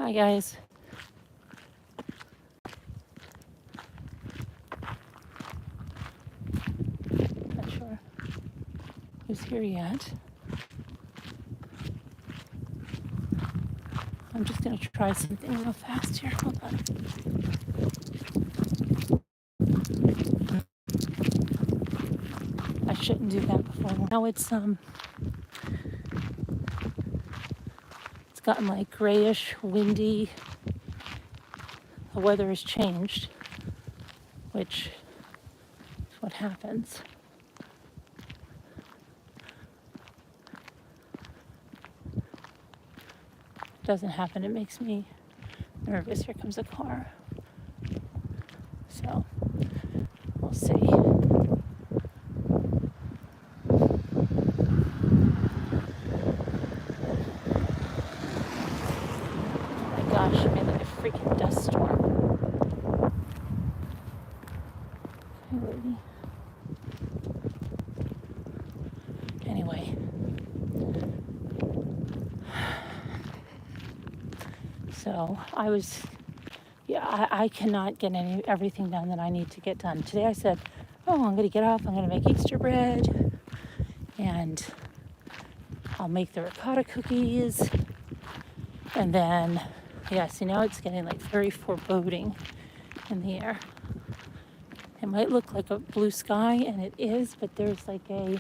Hi guys. Not sure who's here yet. I'm just gonna try something real fast here. Hold on. I shouldn't do that before. Now it's gotten like grayish, windy. The weather has changed, which is what happens. Doesn't happen, it makes me nervous. Here comes a car. So we'll see. Oh my gosh, I made like a freaking dust storm. Hey lady. Anyway. So I cannot get everything done that I need to get done. Today I said, I'm going to get up, I'm going to make Easter bread, and I'll make the ricotta cookies. And then, see, now it's getting like very foreboding in the air. It might look like a blue sky, and it is, but there's like a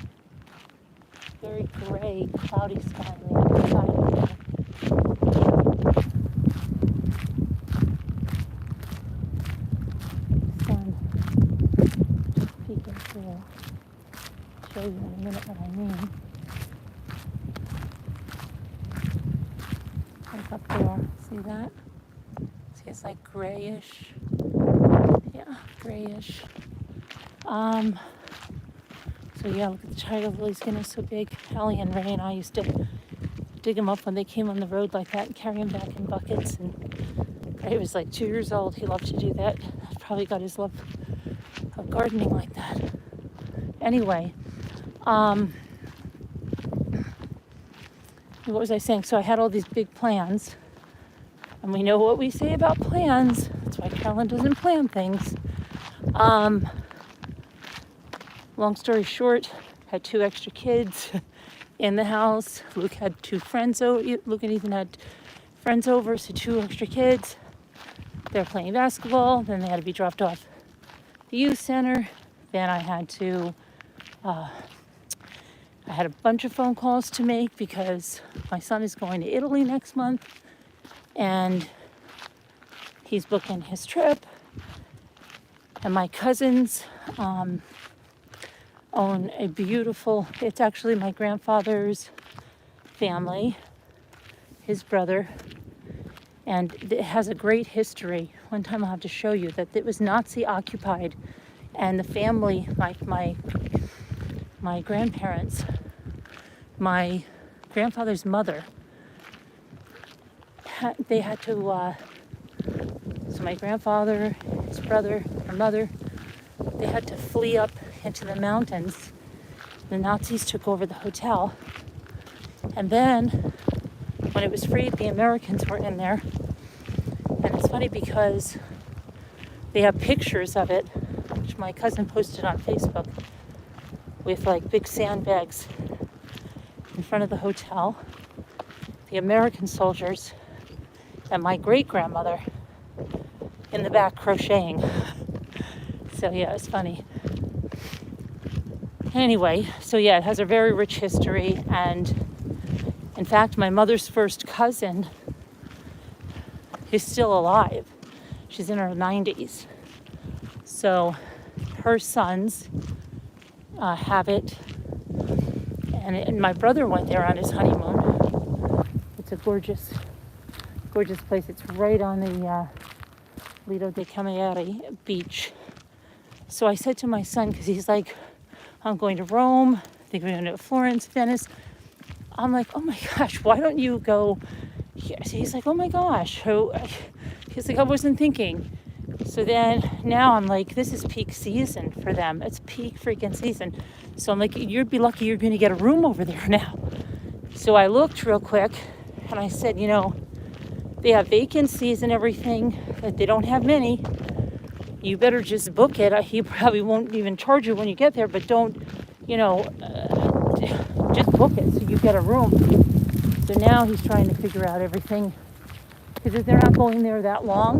very gray, cloudy sky on the other side of it. Show you in a minute what I mean. Like up there, see that? See, it's like grayish. Yeah, grayish. So yeah, look at the tiger lilies getting so big. Allie and Ray and I used to dig them up when they came on the road like that and carry them back in buckets. And Ray was like 2 years old. He loved to do that. Probably got his love of gardening like that. Anyway, what was I saying? So I had all these big plans, and we know what we say about plans. That's why Carolyn doesn't plan things. Long story short, had 2 extra kids in the house. Luke had 2 friends over. Luke and Ethan had friends over, so 2 extra kids. They were playing basketball. Then they had to be dropped off at the youth center. Then I had to. I had a bunch of phone calls to make because my son is going to Italy next month, and he's booking his trip. And my cousins own a beautiful, it's actually my grandfather's family, his brother, and it has a great history. One time I'll have to show you that it was Nazi occupied, and the family, like my grandparents, my grandfather's mother, they had to, so my grandfather, his brother, her mother, they had to flee up into the mountains. The Nazis took over the hotel. And then, when it was freed, the Americans were in there. And it's funny because they have pictures of it, which my cousin posted on Facebook, with like big sandbags in front of the hotel, the American soldiers, and my great-grandmother in the back crocheting. So yeah, it's funny. Anyway, so yeah, it has a very rich history, and in fact, my mother's first cousin is still alive. She's in her 90s. So her sons have it, and my brother went there on his honeymoon. It's a gorgeous place. It's right on the Lido de Camaieri beach. So I said to my son, because he's like, I'm going to Rome, I think we're going to Florence, Venice. I'm like, oh my gosh, why don't you go here? So he's like, oh my gosh. He's like, I wasn't thinking. So then now I'm like, this is peak season for them. It's peak freaking season. So I'm like, you'd be lucky you're going to get a room over there now. So I looked real quick and I said, they have vacancies and everything, that they don't have many, you better just book it. He probably won't even charge you when you get there, but don't, just book it so you get a room. So now he's trying to figure out everything, because if they're not going there that long,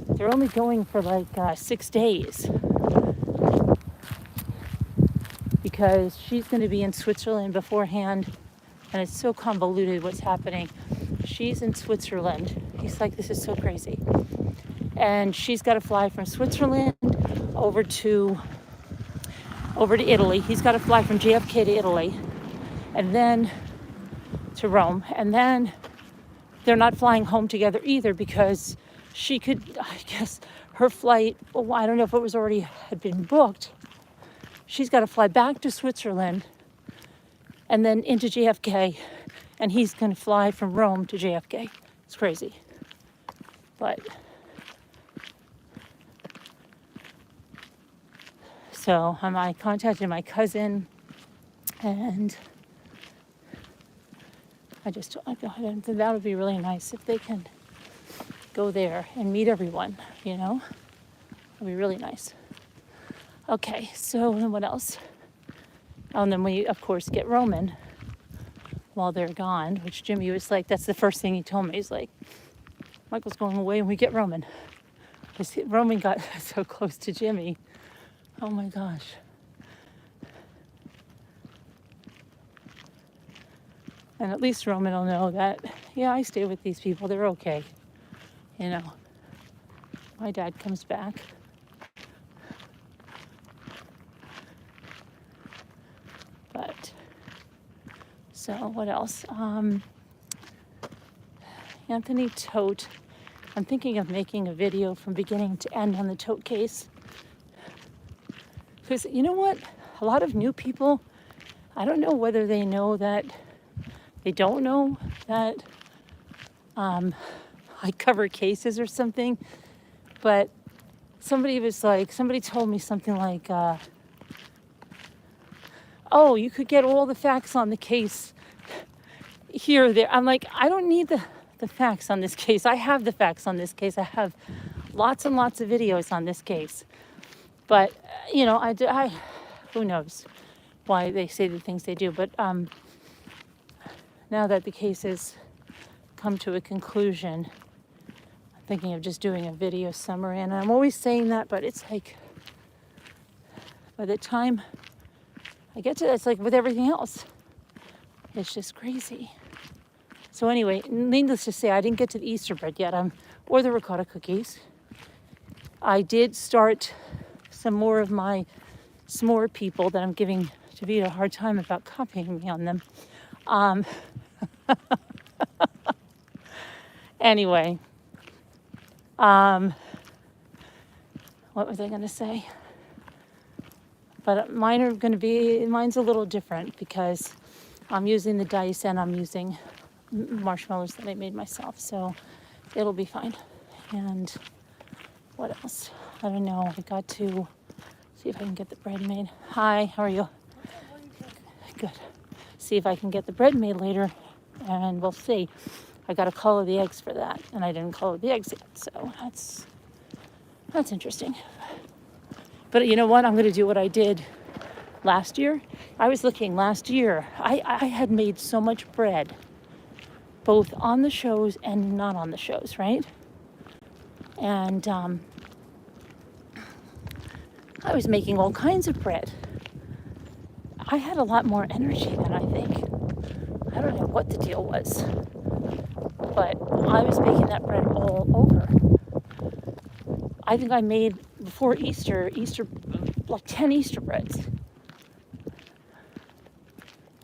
they're only going for like 6 days, because she's going to be in Switzerland beforehand, and it's so convoluted what's happening. She's in Switzerland. He's like, this is so crazy. And she's got to fly from Switzerland over to Italy. He's got to fly from JFK to Italy, and then to Rome. And then they're not flying home together either, because she could, I guess, her flight, I don't know if it was already had been booked. She's got to fly back to Switzerland and then into JFK, and he's going to fly from Rome to JFK. It's crazy. But so I contacted my cousin, and I just told him that would be really nice if they can go there and meet everyone, It'd be really nice. Okay, so what else? Oh, and then we, of course, get Roman while they're gone, which Jimmy was like, that's the first thing he told me. He's like, Michael's going away and we get Roman. Because Roman got so close to Jimmy. Oh my gosh. And at least Roman will know that, yeah, I stay with these people. They're okay. My dad comes back. But, so what else? Anthony tote. I'm thinking of making a video from beginning to end on the tote case. Because you know what? A lot of new people, I don't know whether they know that, they don't know that I cover cases or something. But somebody told me something like, oh, you could get all the facts on the case here or there. I'm like, I don't need the facts on this case. I have the facts on this case. I have lots and lots of videos on this case. But, I who knows why they say the things they do. But now that the case has come to a conclusion, I'm thinking of just doing a video summary. And I'm always saying that, but it's like, by the time I get to that, it's like with everything else. It's just crazy. So anyway, needless to say, I didn't get to the Easter bread yet, or the ricotta cookies. I did start some more of my s'more people that I'm giving Davida a hard time about copying me on them. Anyway, what was I going to say? But mine's a little different, because I'm using the dice and I'm using marshmallows that I made myself. So it'll be fine. And what else? I don't know. I got to see if I can get the bread made. Hi, how are you? Good. See if I can get the bread made later, and we'll see. I got to color the eggs for that, and I didn't color the eggs yet. So that's interesting. But you know what? I'm going to do what I did last year. I was looking last year. I had made so much bread, both on the shows and not on the shows, right? And I was making all kinds of bread. I had a lot more energy than I think. I don't know what the deal was, but I was making that bread all over. I think I made, before Easter, like 10 Easter breads.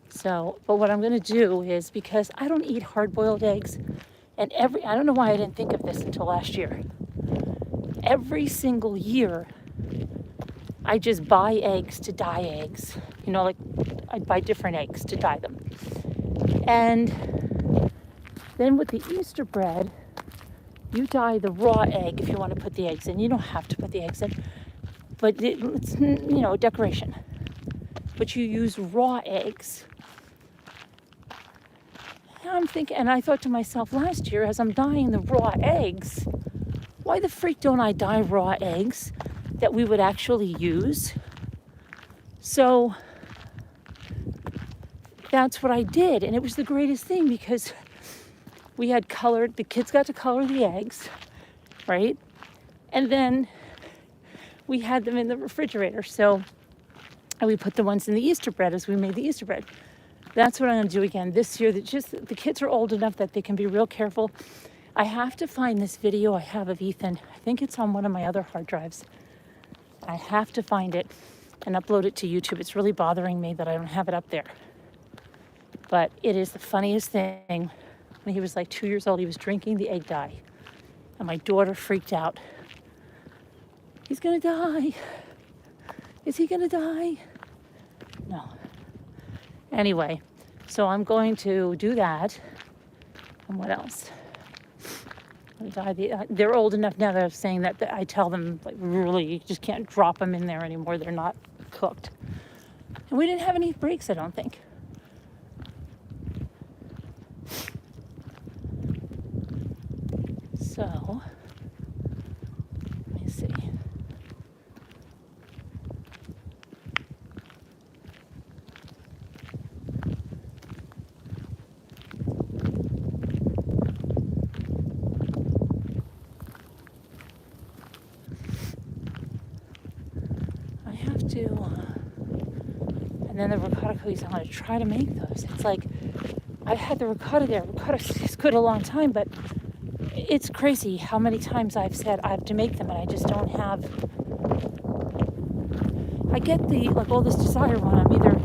So, but what I'm going to do is, because I don't eat hard-boiled eggs, and I don't know why I didn't think of this until last year. Every single year, I just buy eggs to dye eggs. Like I buy different eggs to dye them. And then with the Easter bread, you dye the raw egg if you want to put the eggs in. You don't have to put the eggs in, but it's, decoration. But you use raw eggs. now I'm thinking, and I thought to myself last year as I'm dyeing the raw eggs, why the freak don't I dye raw eggs that we would actually use? So that's what I did, and it was the greatest thing because we had colored, the kids got to color the eggs, right? And then we had them in the refrigerator. So, and we put the ones in the Easter bread as we made the Easter bread. That's what I'm going to do again this year. That just the kids are old enough that they can be real careful. I have to find this video I have of Ethan. I think it's on one of my other hard drives. I have to find it and upload it to YouTube. It's really bothering me that I don't have it up there. But it is the funniest thing. When he was like 2 years old, he was drinking the egg dye. And my daughter freaked out. He's gonna die. Is he gonna die? No. Anyway, so I'm going to do that. And what else? They're old enough now that I'm saying that I tell them, like, really, you just can't drop them in there anymore. They're not cooked. And we didn't have any breaks, I don't think. So, let me see. I have to, and then the ricotta cookies, I'm going to try to make those. It's like, I've had the ricotta there. Ricotta's good a long time, but it's crazy how many times I've said I have to make them and I just don't have. I get all this desire when I'm either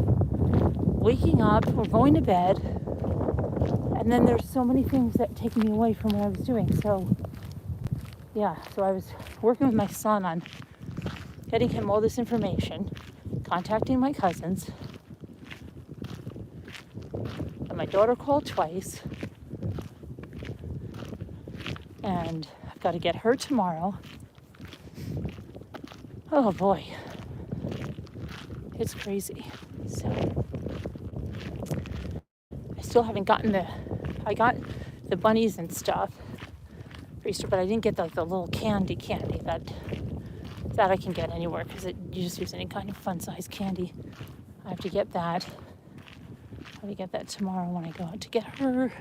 waking up or going to bed, and then there's so many things that take me away from what I was doing. So yeah, so I was working with my son on getting him all this information, contacting my cousins, and my daughter called twice. And I've got to get her tomorrow. Oh boy, it's crazy. So I still haven't gotten I got the bunnies and stuff for Easter, but I didn't get the little candy that I can get anywhere because you just use any kind of fun size candy. I have to get that. I'll get that tomorrow when I go out to get her.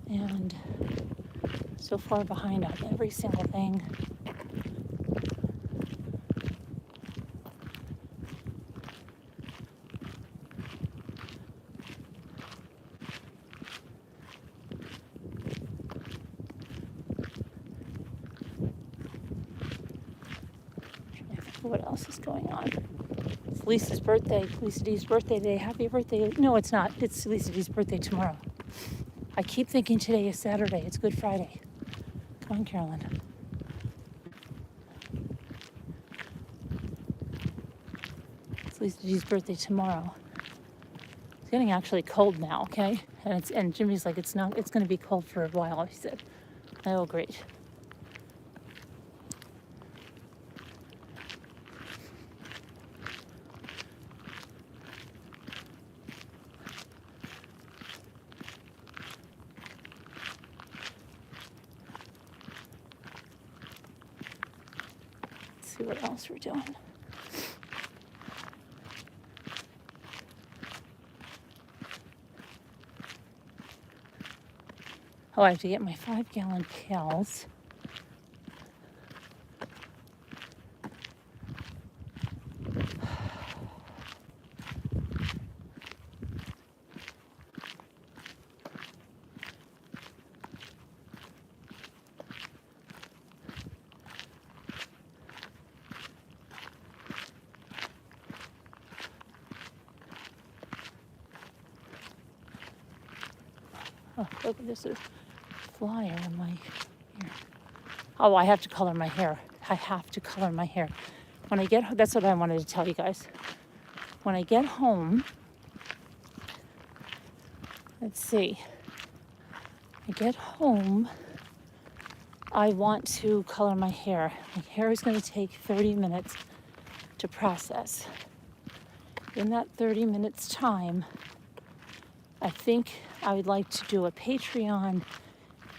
And so far behind on every single thing. What else is going on? It's Lisa's birthday. Lisa D's birthday today. Happy birthday. No, it's not. It's Lisa D's birthday tomorrow. I keep thinking today is Saturday. It's Good Friday. Come on, Carolyn. It's Lisa G's birthday tomorrow. It's getting actually cold now, okay? And Jimmy's like, it's going to be cold for a while, he said. Oh, great. See what else we're doing. Oh, I have to get my 5-gallon pails. Oh, look at this flyer in my hair. Oh, I have to color my hair. I have to color my hair. When I get home, that's what I wanted to tell you guys. When I get home, let's see. I get home, I want to color my hair. My hair is going to take 30 minutes to process. In that 30 minutes time, I think I would like to do a Patreon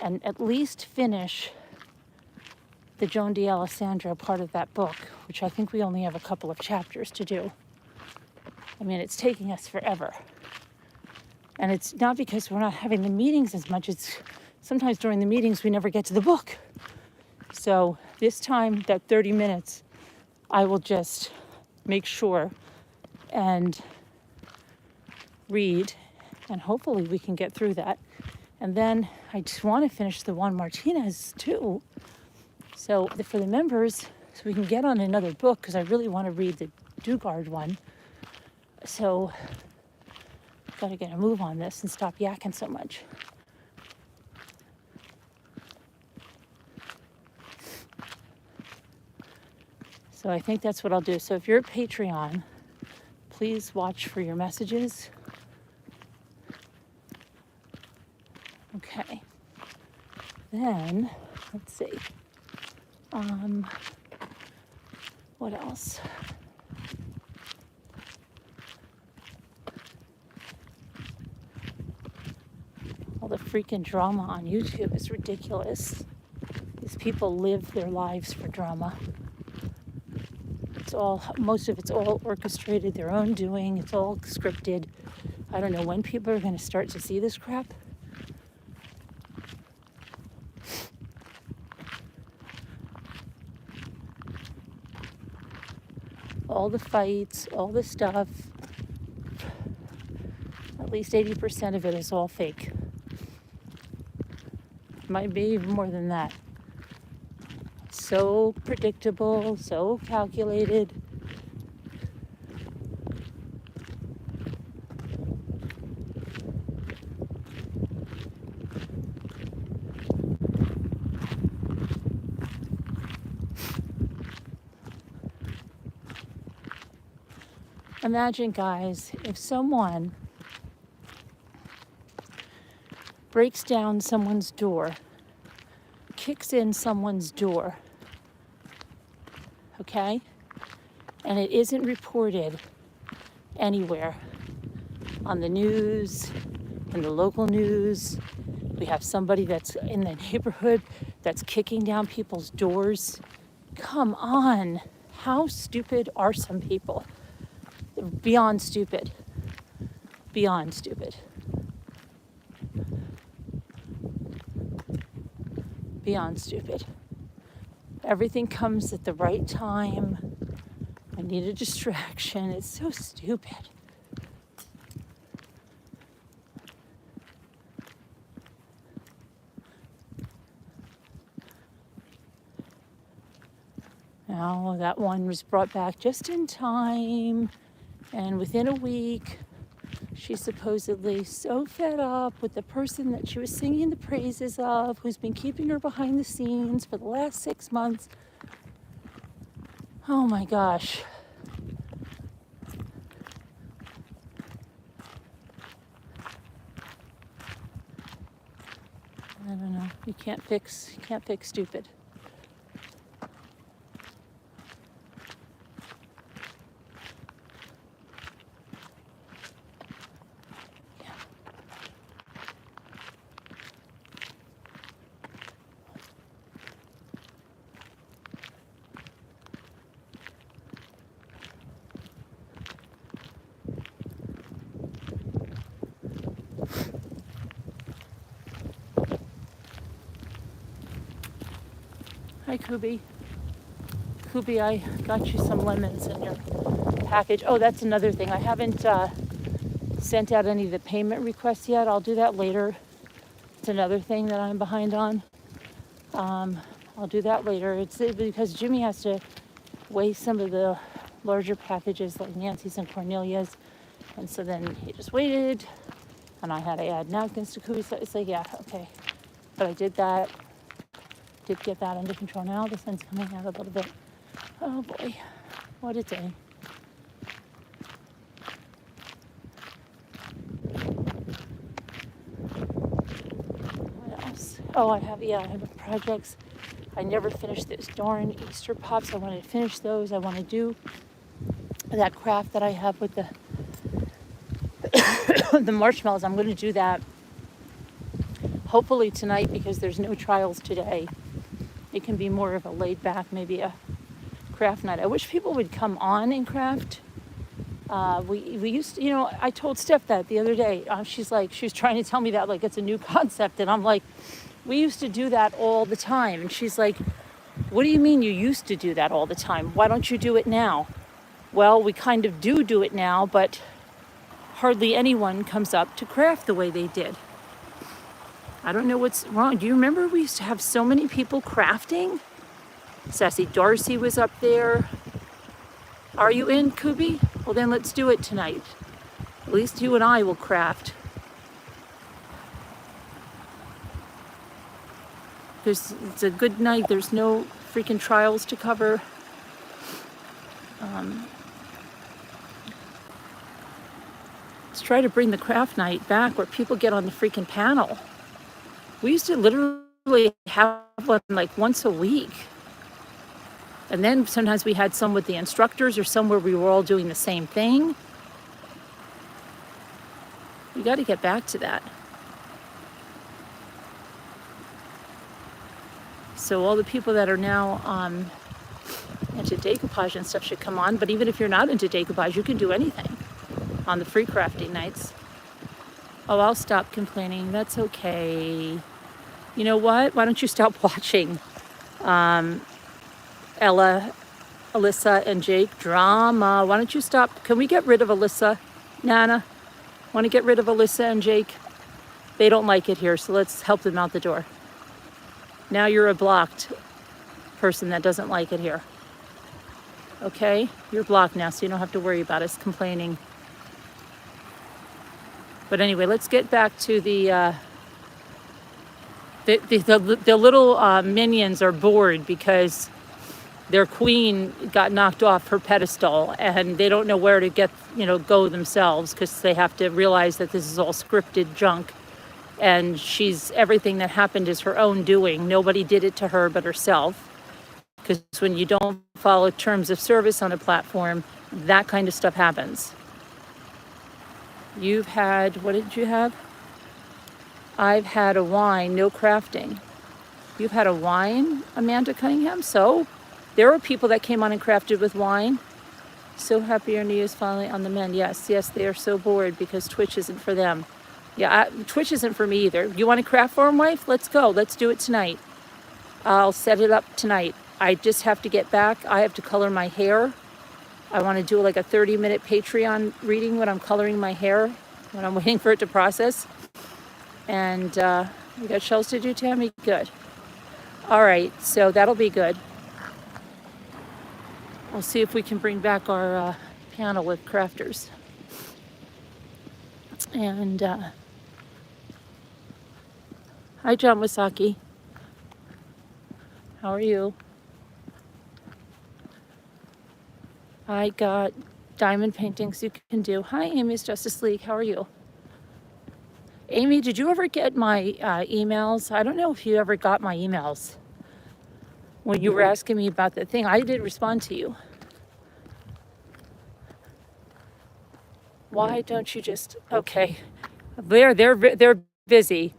and at least finish the Joan D'Alessandro part of that book, which I think we only have a couple of chapters to do. I mean, it's taking us forever. And it's not because we're not having the meetings as much. It's sometimes during the meetings we never get to the book. So this time, that 30 minutes, I will just make sure and read, and hopefully we can get through that. And then I just want to finish the Juan Martinez too. So for the members, so we can get on another book, because I really want to read the Dugard one. So got to get a move on this and stop yakking so much. So I think that's what I'll do. So if you're a Patreon, please watch for your messages. Okay. Then, let's see. What else? All the freaking drama on YouTube is ridiculous. These people live their lives for drama. Most of it's all orchestrated, their own doing. It's all scripted. I don't know when people are going to start to see this crap. All the fights, all the stuff, at least 80% of it is all fake. Might be even more than that. So predictable, so calculated. Imagine, guys, if someone breaks down someone's door, kicks in someone's door, okay, and it isn't reported anywhere on the news, in the local news. We have somebody that's in the neighborhood that's kicking down people's doors. Come on, how stupid are some people? Beyond stupid. Beyond stupid. Beyond stupid. Everything comes at the right time. I need a distraction. It's so stupid. Now, that one was brought back just in time. And within a week, she's supposedly so fed up with the person that she was singing the praises of, who's been keeping her behind the scenes for the last 6 months. Oh my gosh. I don't know. You can't fix stupid. Hi, Kubi. Kubi, I got you some lemons in your package. Oh, that's another thing. I haven't sent out any of the payment requests yet. I'll do that later. It's another thing that I'm behind on. I'll do that later. It's because Jimmy has to weigh some of the larger packages like Nancy's and Cornelia's. And so then he just waited, and I had to add napkins to Kubi. So it's like, yeah, okay. But I did that. Did get that under control. Now the sun's coming out a little bit. Oh boy, what a day. What else? Oh, I have projects. I never finished those darn Easter pops. I wanted to finish those. I want to do that craft that I have with the the marshmallows, I'm going to do that hopefully tonight because there's no trials today. It can be more of a laid back, maybe a craft night. I wish people would come on and craft. We used to, I told Steph that the other day. She was trying to tell me that like it's a new concept. And I'm like, we used to do that all the time. And she's like, what do you mean you used to do that all the time? Why don't you do it now? Well, we kind of do it now, but hardly anyone comes up to craft the way they did. I don't know what's wrong. Do you remember we used to have so many people crafting? Sassy Darcy was up there. Are you in, Kubi? Well, then let's do it tonight. At least you and I will craft. It's a good night. There's no freaking trials to cover. Let's try to bring the craft night back where people get on the freaking panel. We used to literally have one like once a week. And then sometimes we had some with the instructors or some where we were all doing the same thing. We got to get back to that. So all the people that are now into decoupage and stuff should come on. But even if you're not into decoupage, you can do anything on the free crafting nights. Oh, I'll stop complaining. That's okay. You know what? Why don't you stop watching Ella, Alyssa, and Jake drama? Why don't you stop? Can we get rid of Alyssa? Nana, want to get rid of Alyssa and Jake? They don't like it here, so let's help them out the door. Now you're a blocked person that doesn't like it here. Okay? You're blocked now, so you don't have to worry about us complaining. But anyway, let's get back to the little minions are bored because their queen got knocked off her pedestal and they don't know where to go themselves because they have to realize that this is all scripted junk. And everything that happened is her own doing. Nobody did it to her but herself. Because when you don't follow terms of service on a platform, that kind of stuff happens. You've had, what did you have? I've had a wine, no crafting. You've had a wine, Amanda Cunningham? So there are people that came on and crafted with wine. So happy your knee is finally on the mend. Yes, they are so bored because Twitch isn't for them. Yeah, Twitch isn't for me either. You want to craft for him, wife? Let's go. Let's do it tonight. I'll set it up tonight. I just have to get back. I have to color my hair. I want to do like a 30-minute Patreon reading when I'm coloring my hair, when I'm waiting for it to process. And we got shells to do, Tammy? Good. All right, so that'll be good. We'll see if we can bring back our panel with crafters. And hi, John Wasaki. How are you? I got diamond paintings you can do. Hi, Amy's Justice League. How are you? Amy, did you ever get my emails? I don't know if you ever got my emails when you were asking me about the thing. I did respond to you. Why don't you just, okay. They're busy.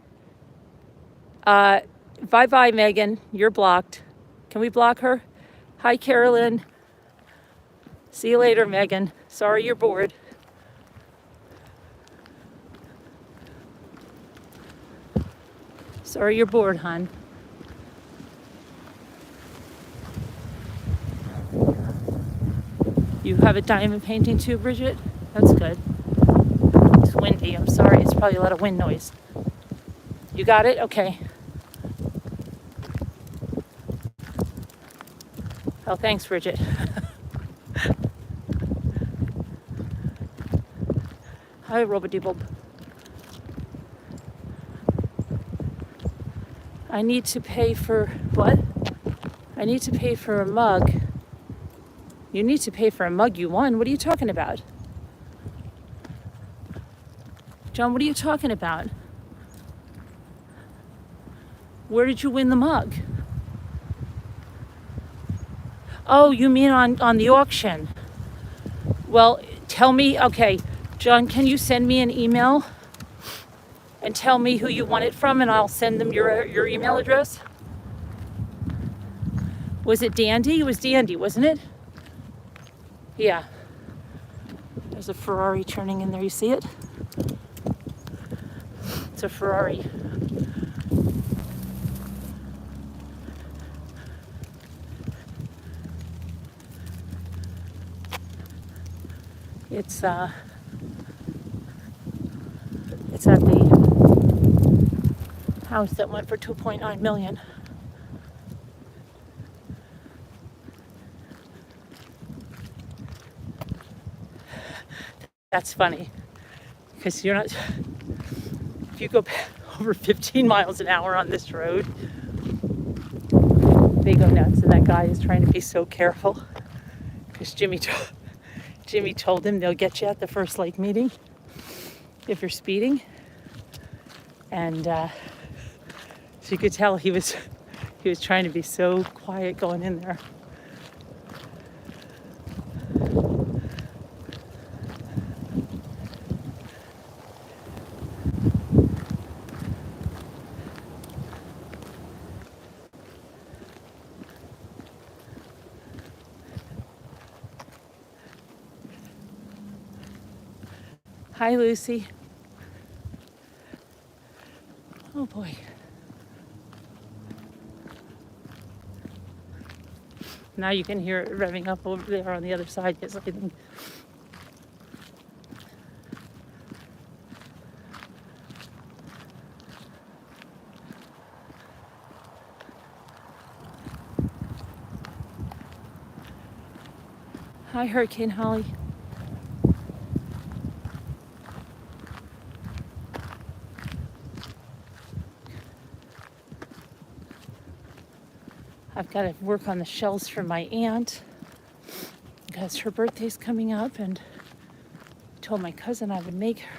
Bye-bye, Megan. You're blocked. Can we block her? Hi, Carolyn. See you later, Megan. Sorry you're bored. Sorry you're bored, hon. You have a diamond painting too, Bridget? That's good. It's windy. I'm sorry. It's probably a lot of wind noise. You got it? Okay. Oh, thanks, Bridget. Hi, Robodibub. I need to pay for what? I need to pay for a mug. You need to pay for a mug you won. What are you talking about? John, what are you talking about? Where did you win the mug? Oh, you mean on the auction? Well, tell me, okay, John, can you send me an email and tell me who you want it from, and I'll send them your email address? Was it Dandy? It was Dandy, wasn't it? Yeah. There's a Ferrari turning in there. You see it? It's a Ferrari. It's at the house that went for 2.9 million. That's funny, because you're not, if you go over 15 miles an hour on this road, they go nuts. And that guy is trying to be so careful, because Jimmy told him they'll get you at the first lake meeting if you're speeding. And so you could tell he was trying to be so quiet going in there. Hi, Lucy. Oh boy. Now you can hear it revving up over there on the other side. It's like, hi, Hurricane Holly. I've got to work on the shells for my aunt because her birthday's coming up, and I told my cousin I would make her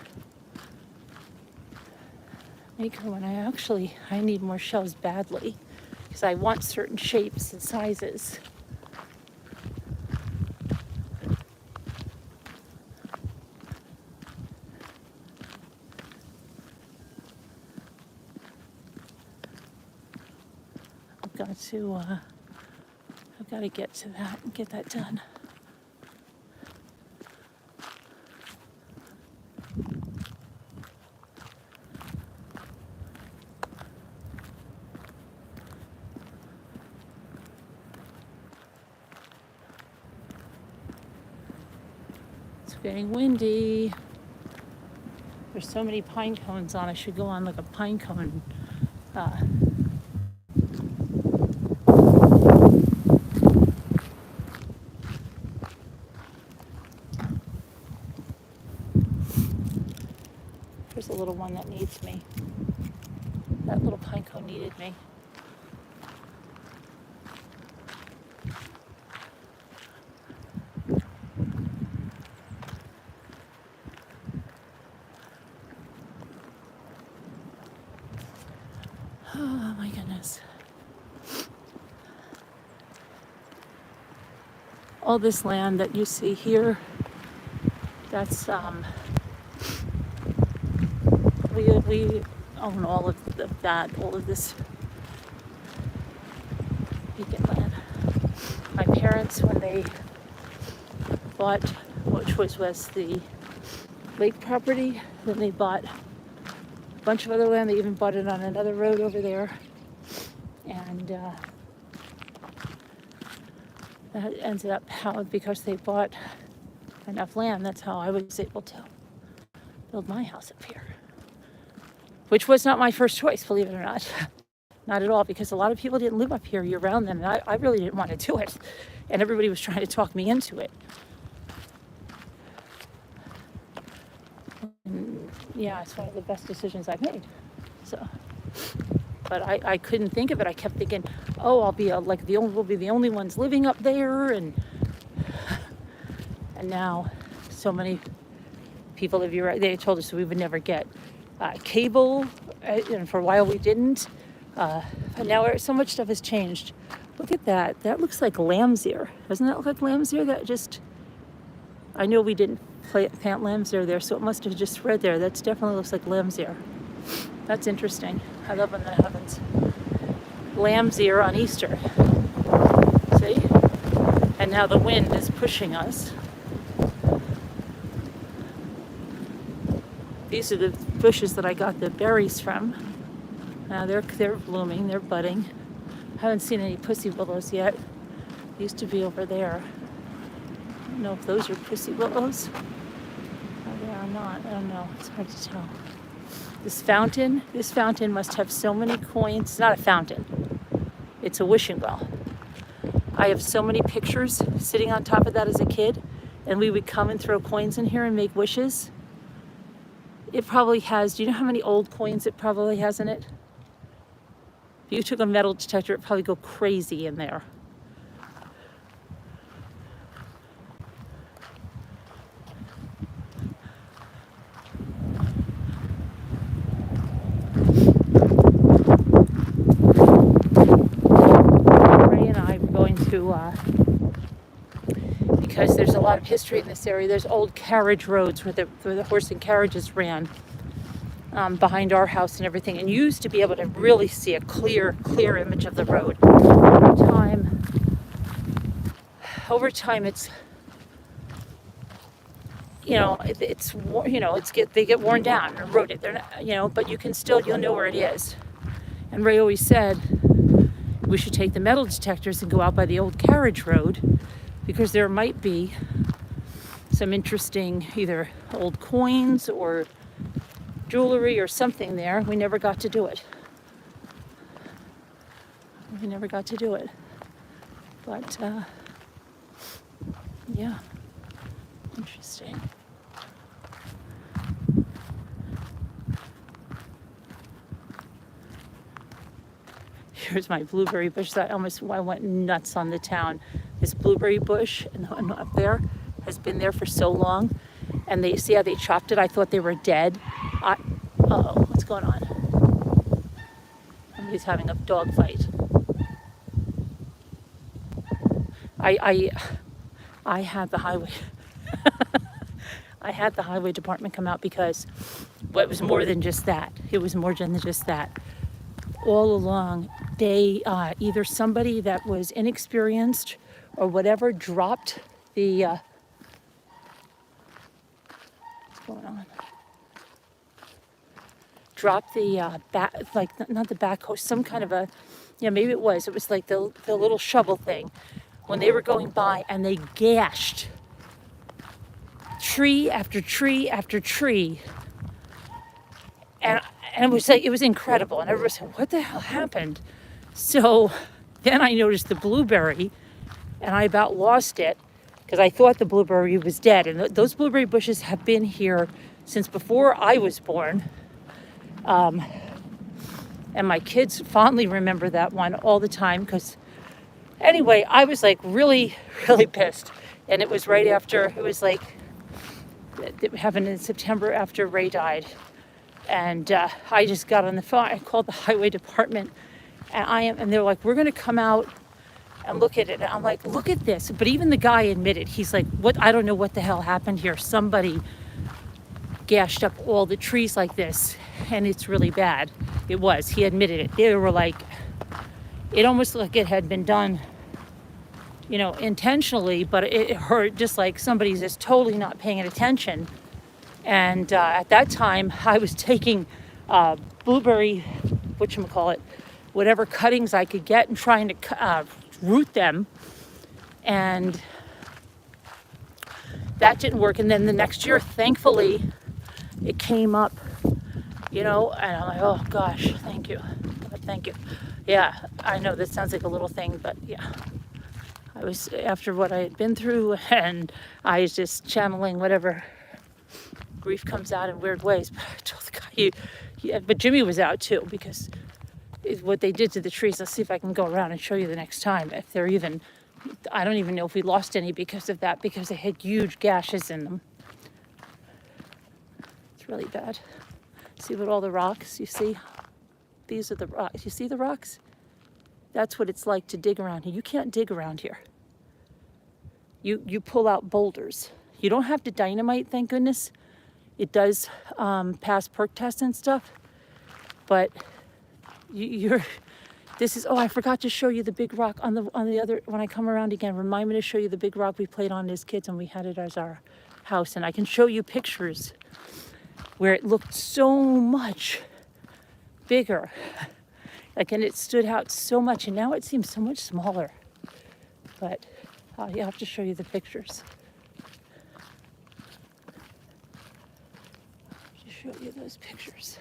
when I need more shells badly because I want certain shapes and sizes. I've got to get to that and get that done. It's getting windy. There's so many pine cones on. I should go on like a pine cone There's a little one that needs me. That little pine cone needed me. Oh my goodness. All this land that you see here, that's we own all of all of this vacant land. My parents, when they bought, which was the lake property, then they bought a bunch of other land. They even bought it on another road over there, and that ended up how, because they bought enough land, that's how I was able to build my house up here, which was not my first choice, believe it or not. Not at all, because a lot of people didn't live up here year round then, and I really didn't want to do it, and everybody was trying to talk me into it. And yeah, it's one of the best decisions I've made. So, but I couldn't think of it. I kept thinking, oh, we'll be the only ones living up there, and now so many people live here. They told us we would never get cable, and for a while we didn't. But now so much stuff has changed. Look at that. That looks like lamb's ear. Doesn't that look like lamb's ear? I know we didn't plant lambs are there, so it must have just spread there. That definitely looks like lamb's ear. That's interesting. I love when that happens. Lamb's ear on Easter. See? And now the wind is pushing us. These are the bushes that I got the berries from. Now they're blooming, they're budding. I haven't seen any pussy willows yet. Used to be over there. I don't know if those are pussy willows. Or they are not. I don't know. It's hard to tell. This fountain must have so many coins. It's not a fountain. It's a wishing well. I have so many pictures sitting on top of that as a kid, and we would come and throw coins in here and make wishes. It probably has, do you know how many old coins it probably has in it? If you took a metal detector, it'd probably go crazy in there. Ray and I were going to, because there's a lot of history in this area. There's old carriage roads where the horse and carriages ran behind our house and everything, and you used to be able to really see a clear image of the road. Over time, it's they get worn down and eroded. They're not, but you'll know where it is. And Ray always said we should take the metal detectors and go out by the old carriage road, because there might be some interesting either old coins or jewelry or something there. We never got to do it. But yeah, interesting. Here's my blueberry bush that I went nuts on the town. This blueberry bush and the one up there has been there for so long, and they see how they chopped it. I thought they were dead. Uh-oh, what's going on? Somebody's having a dog fight. I had the highway I had the highway department come out because it was more than just that. It was more than just that. All along, they either somebody that was inexperienced or whatever dropped the what's going on? Dropped the not the backhoe, some kind of a, maybe it was like the little shovel thing when they were going by, and they gashed tree after tree after tree. And it was incredible. And everybody said, what the hell happened? So then I noticed the blueberry, and I about lost it because I thought the blueberry was dead. And those blueberry bushes have been here since before I was born. And my kids fondly remember that one all the time because, anyway, I was like really, really pissed. And it was right after, it happened in September after Ray died. And I just got on the phone. I called the highway department, and they're like, we're going to come out and look at it. And I'm like, look at this. But even the guy admitted, he's like, what? I don't know what the hell happened here. Somebody gashed up all the trees like this, and it's really bad. It was. He admitted it. They were like, it almost looked like it had been done, intentionally, but it hurt just like somebody's just totally not paying attention. And at that time, I was taking blueberry, whatever cuttings I could get and trying to root them. And that didn't work. And then the next year, thankfully, it came up, and I'm like, oh gosh, thank you. Thank you. Yeah, I know this sounds like a little thing, but yeah. I was, after what I had been through, and I was just channeling whatever grief comes out in weird ways. But I told the guy, but Jimmy was out too, because what they did to the trees. Let's see if I can go around and show you the next time. If they're even, I don't even know if we lost any because of that, because they had huge gashes in them. It's really bad. See what all the rocks, you see? These are the rocks. You see the rocks? That's what it's like to dig around here. You can't dig around here. You pull out boulders. You don't have to dynamite, thank goodness. It does pass perk tests and stuff, but this is, oh, I forgot to show you the big rock on the other, when I come around again, remind me to show you the big rock we played on as kids and we had it as our house. And I can show you pictures where it looked so much bigger. Like, and it stood out so much, and now it seems so much smaller. But you have to show you the pictures. To show you those pictures.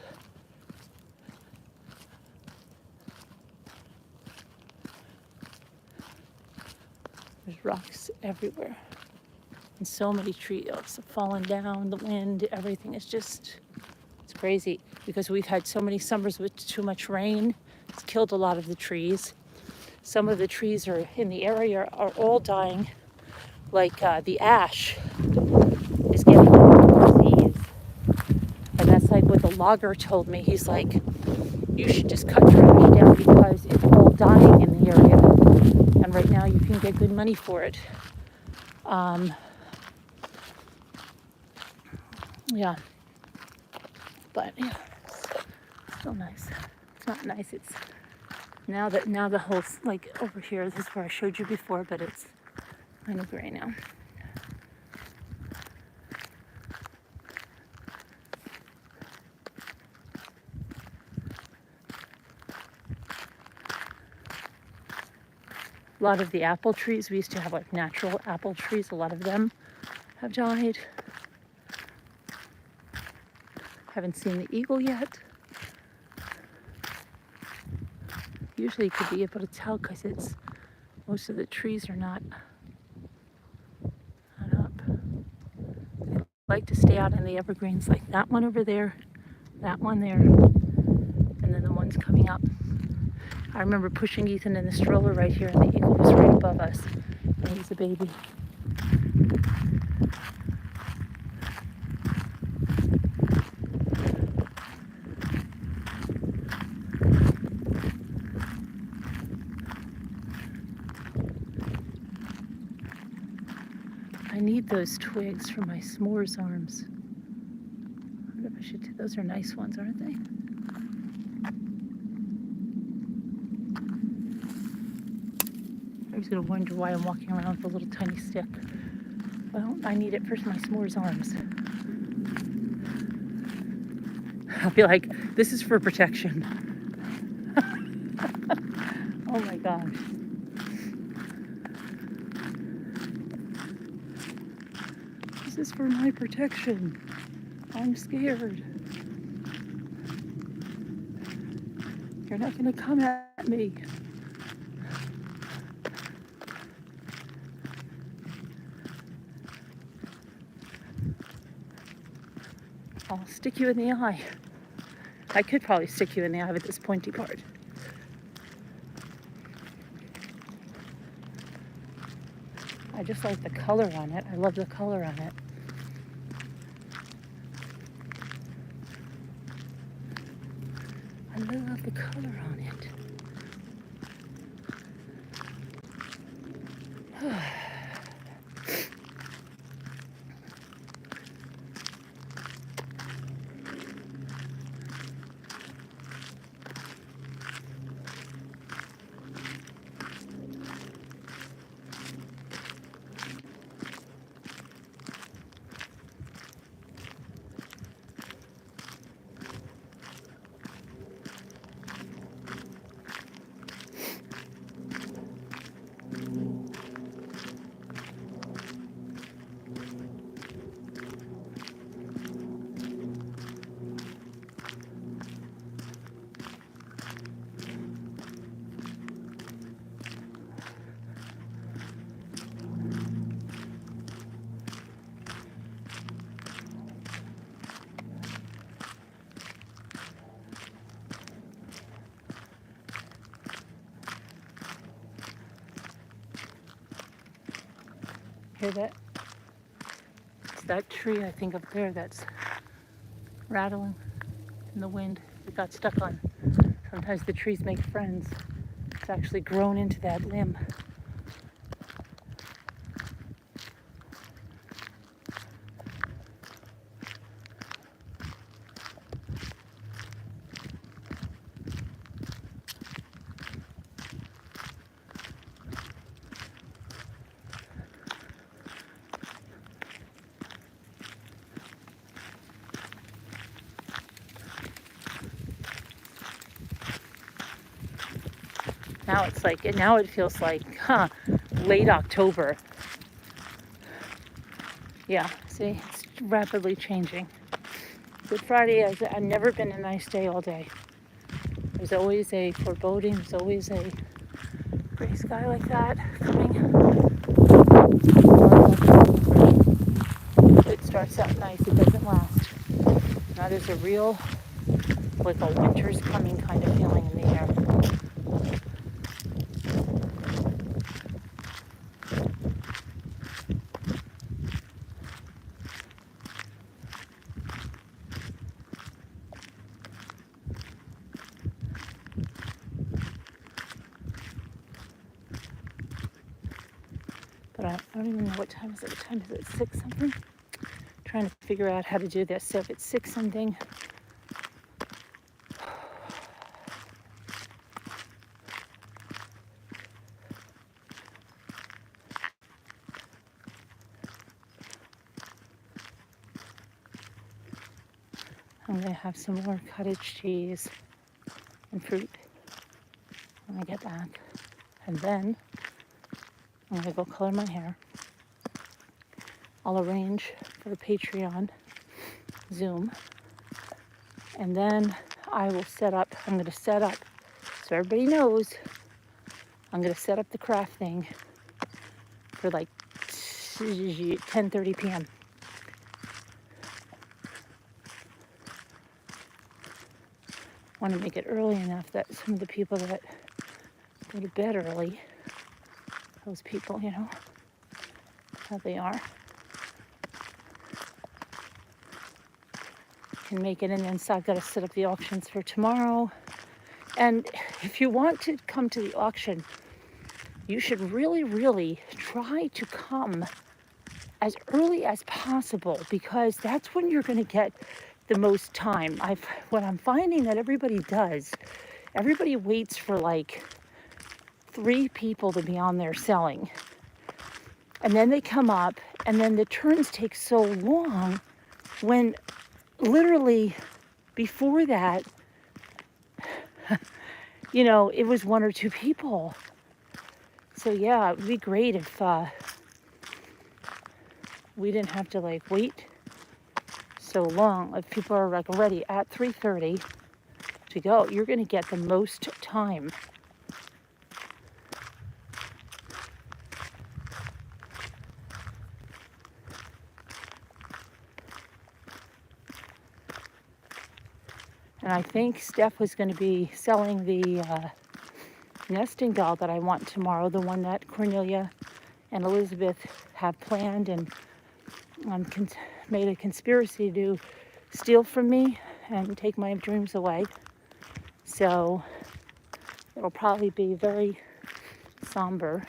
There's rocks everywhere. And so many trees have fallen down, the wind, everything is just, it's crazy. Because we've had so many summers with too much rain. It's killed a lot of the trees. Some of the trees are in the area are all dying. Like the ash is getting disease. And that's like what the logger told me. He's like, you should just cut trash down because it's all dying in the area. And right now you can get good money for it. Yeah. But yeah, still nice. It's not nice. It's now the whole, like over here, this is where I showed you before, but it's kind of gray now. A lot of the apple trees, we used to have like natural apple trees, a lot of them have died. Haven't seen the eagle yet. Usually you could be able to tell because it's, most of the trees are not up. They like to stay out in the evergreens, like that one over there, that one there, and then the ones coming up. I remember pushing Ethan in the stroller right here, and the eagle was right above us when he was a baby. I need those twigs for my s'mores arms. I wonder if I should, those are nice ones, aren't they? I was going to wonder why I'm walking around with a little tiny stick. Well, I need it for my s'mores arms. I'll be like, this is for protection. Oh my gosh. This is for my protection. I'm scared. You're not going to come at me. I'll stick you in the eye. I could probably stick you in the eye with this pointy part. I just like the color on it. I love the color on it. I love the color on it. Hear that? It's that tree, I think, up there that's rattling in the wind. It got stuck on. Sometimes the trees make friends. It's actually grown into that limb. Now it's like, now it feels like, late October. Yeah, see, it's rapidly changing. Good Friday has never been a nice day all day. There's always a foreboding, there's always a gray sky like that coming. It starts out nice, it doesn't last. Now there's a real, like a winter's coming kind of feeling in the air. But I don't even know what time is it. What time is it? 6 something? Trying to figure out how to do this. So if it's 6 something, I'm going to have some more cottage cheese and fruit when I get back. And then I'm going to go color my hair. I'll arrange for a Patreon Zoom. And then I will I'm going to set up, so everybody knows, I'm going to set up the craft thing for like 10:30 p.m. I want to make it early enough that some of the people that go to bed early, those people, you know, how they are, can make it. And then so I've got to set up the auctions for tomorrow. And if you want to come to the auction, you should really, really try to come as early as possible, because that's when you're going to get the most time. What I'm finding that everybody does, everybody waits for like 3 people to be on there selling. And then they come up, and then the turns take so long when literally before that, you know, it was 1 or 2 people. So yeah, it would be great if we didn't have to like wait so long. If people are like ready at 3:30 to go, you're going to get the most time. And I think Steph was going to be selling the nesting doll that I want tomorrow, the one that Cornelia and Elizabeth have planned and made a conspiracy to steal from me and take my dreams away. So it'll probably be very somber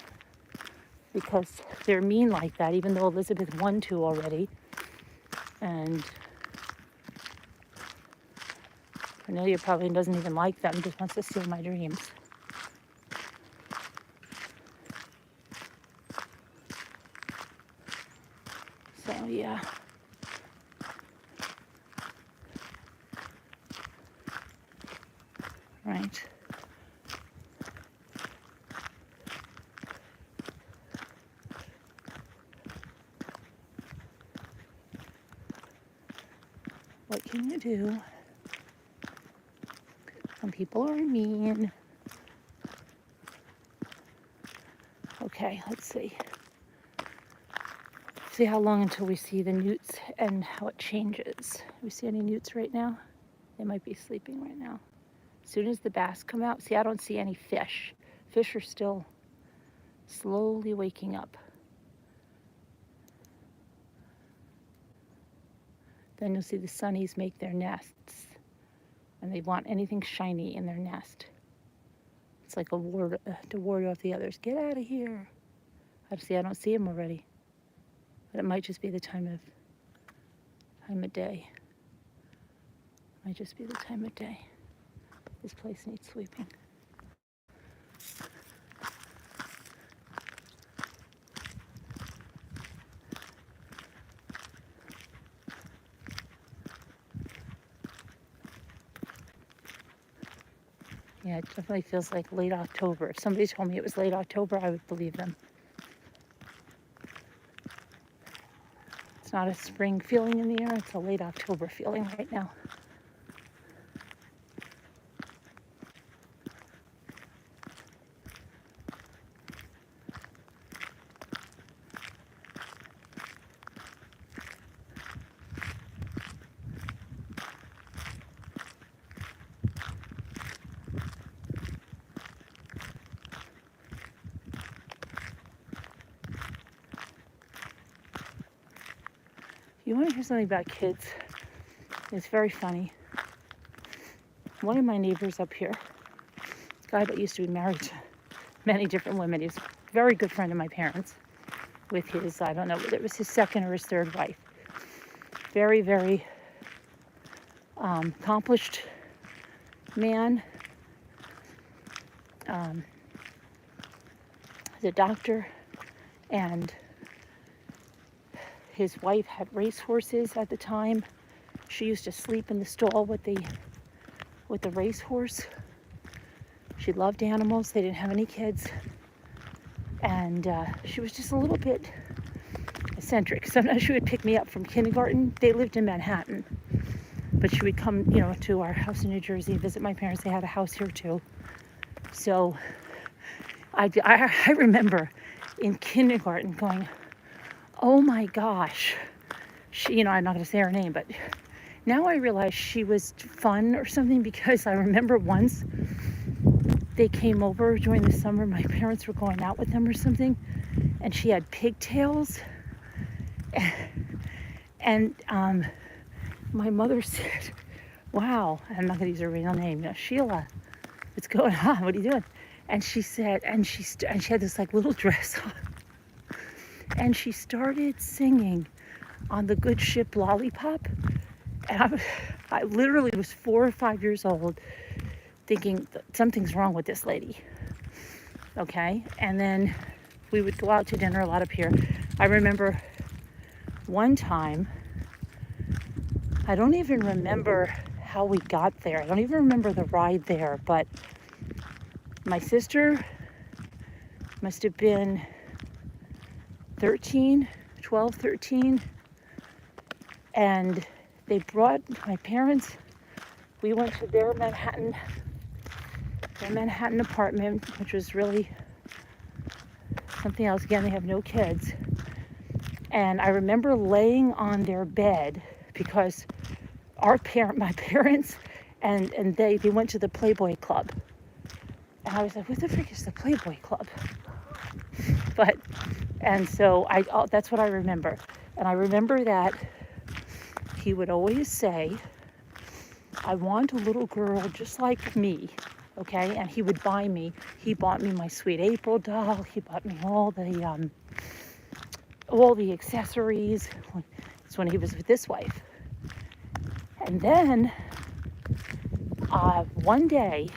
because they're mean like that, even though Elizabeth won 2 already. And Cornelia probably doesn't even like them, just wants to steal my dreams. So yeah. Right. What can you do? Some people are mean. Okay, let's see. See how long until we see the newts and how it changes. We see any newts right now? They might be sleeping right now. As soon as the bass come out, see, I don't see any fish. Fish are still slowly waking up. Then you'll see the sunnies make their nests, and they want anything shiny in their nest. It's like a ward to ward off the others. Get out of here. I don't see them already, but it might just be the time of day. Might just be the time of day. This place needs sweeping. Yeah, it definitely feels like late October. If somebody told me it was late October, I would believe them. It's not a spring feeling in the air, it's a late October feeling right now. You want to hear something about kids? It's very funny. One of my neighbors up here, this guy that used to be married to many different women, he's a very good friend of my parents with his, I don't know whether it was his second or his third wife. Very, very accomplished man. The doctor, and his wife had racehorses at the time. She used to sleep in the stall with the racehorse. She loved animals. They didn't have any kids. And she was just a little bit eccentric. Sometimes she would pick me up from kindergarten. They lived in Manhattan. But she would come, to our house in New Jersey, visit my parents. They had a house here too. So I remember in kindergarten going, oh my gosh. She, I'm not going to say her name, but now I realize she was fun or something, because I remember once they came over during the summer. My parents were going out with them or something, and she had pigtails. And my mother said, wow, I'm not going to use her real name. Sheila, what's going on? What are you doing? And she said, and she had this like little dress on. And she started singing on the good ship Lollipop. And I literally was 4 or 5 years old thinking something's wrong with this lady. Okay. And then we would go out to dinner a lot up here. I remember one time, I don't even remember how we got there. I don't even remember the ride there, but my sister must have been 12, 13. And they brought my parents, we went to their Manhattan apartment, which was really something else. Again, they have no kids. And I remember laying on their bed because my parents and they went to the Playboy Club. And I was like, what the frick is the Playboy Club? And so that's what I remember. And I remember that he would always say, I want a little girl just like me, okay? And he would buy me. He bought me my Sweet April doll. He bought me all the accessories. It's when he was with this wife. And then one day,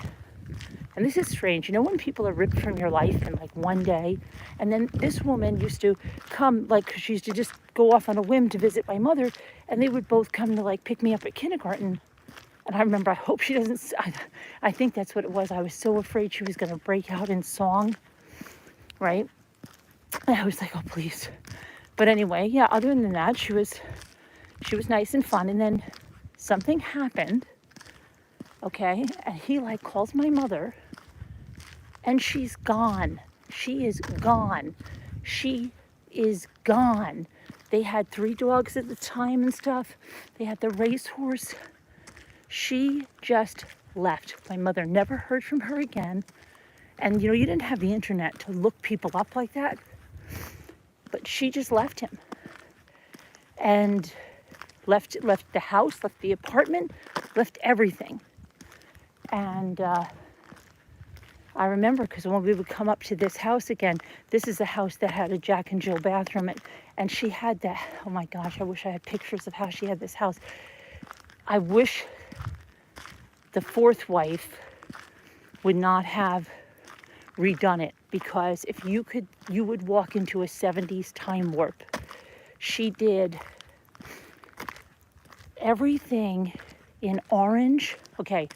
and this is strange, when people are ripped from your life in like one day, and then this woman used to come, like, she used to just go off on a whim to visit my mother, and they would both come to like pick me up at kindergarten. And I remember, I hope she doesn't, I think that's what it was. I was so afraid she was going to break out in song, right? And I was like, oh, please. But anyway, yeah, other than that, she was nice and fun. And then something happened, okay? And he like calls my mother, and she's gone. She is gone. She is gone. They had 3 dogs at the time and stuff. They had the racehorse. She just left. My mother never heard from her again. And you didn't have the internet to look people up like that. But she just left him. And left the house, left the apartment, left everything. And I remember, because when we would come up to this house again, this is a house that had a Jack and Jill bathroom, and she had that. Oh my gosh, I wish I had pictures of how she had this house. I wish the 4th wife would not have redone it, because if you could, you would walk into a 70s time warp. She did everything in orange. Okay,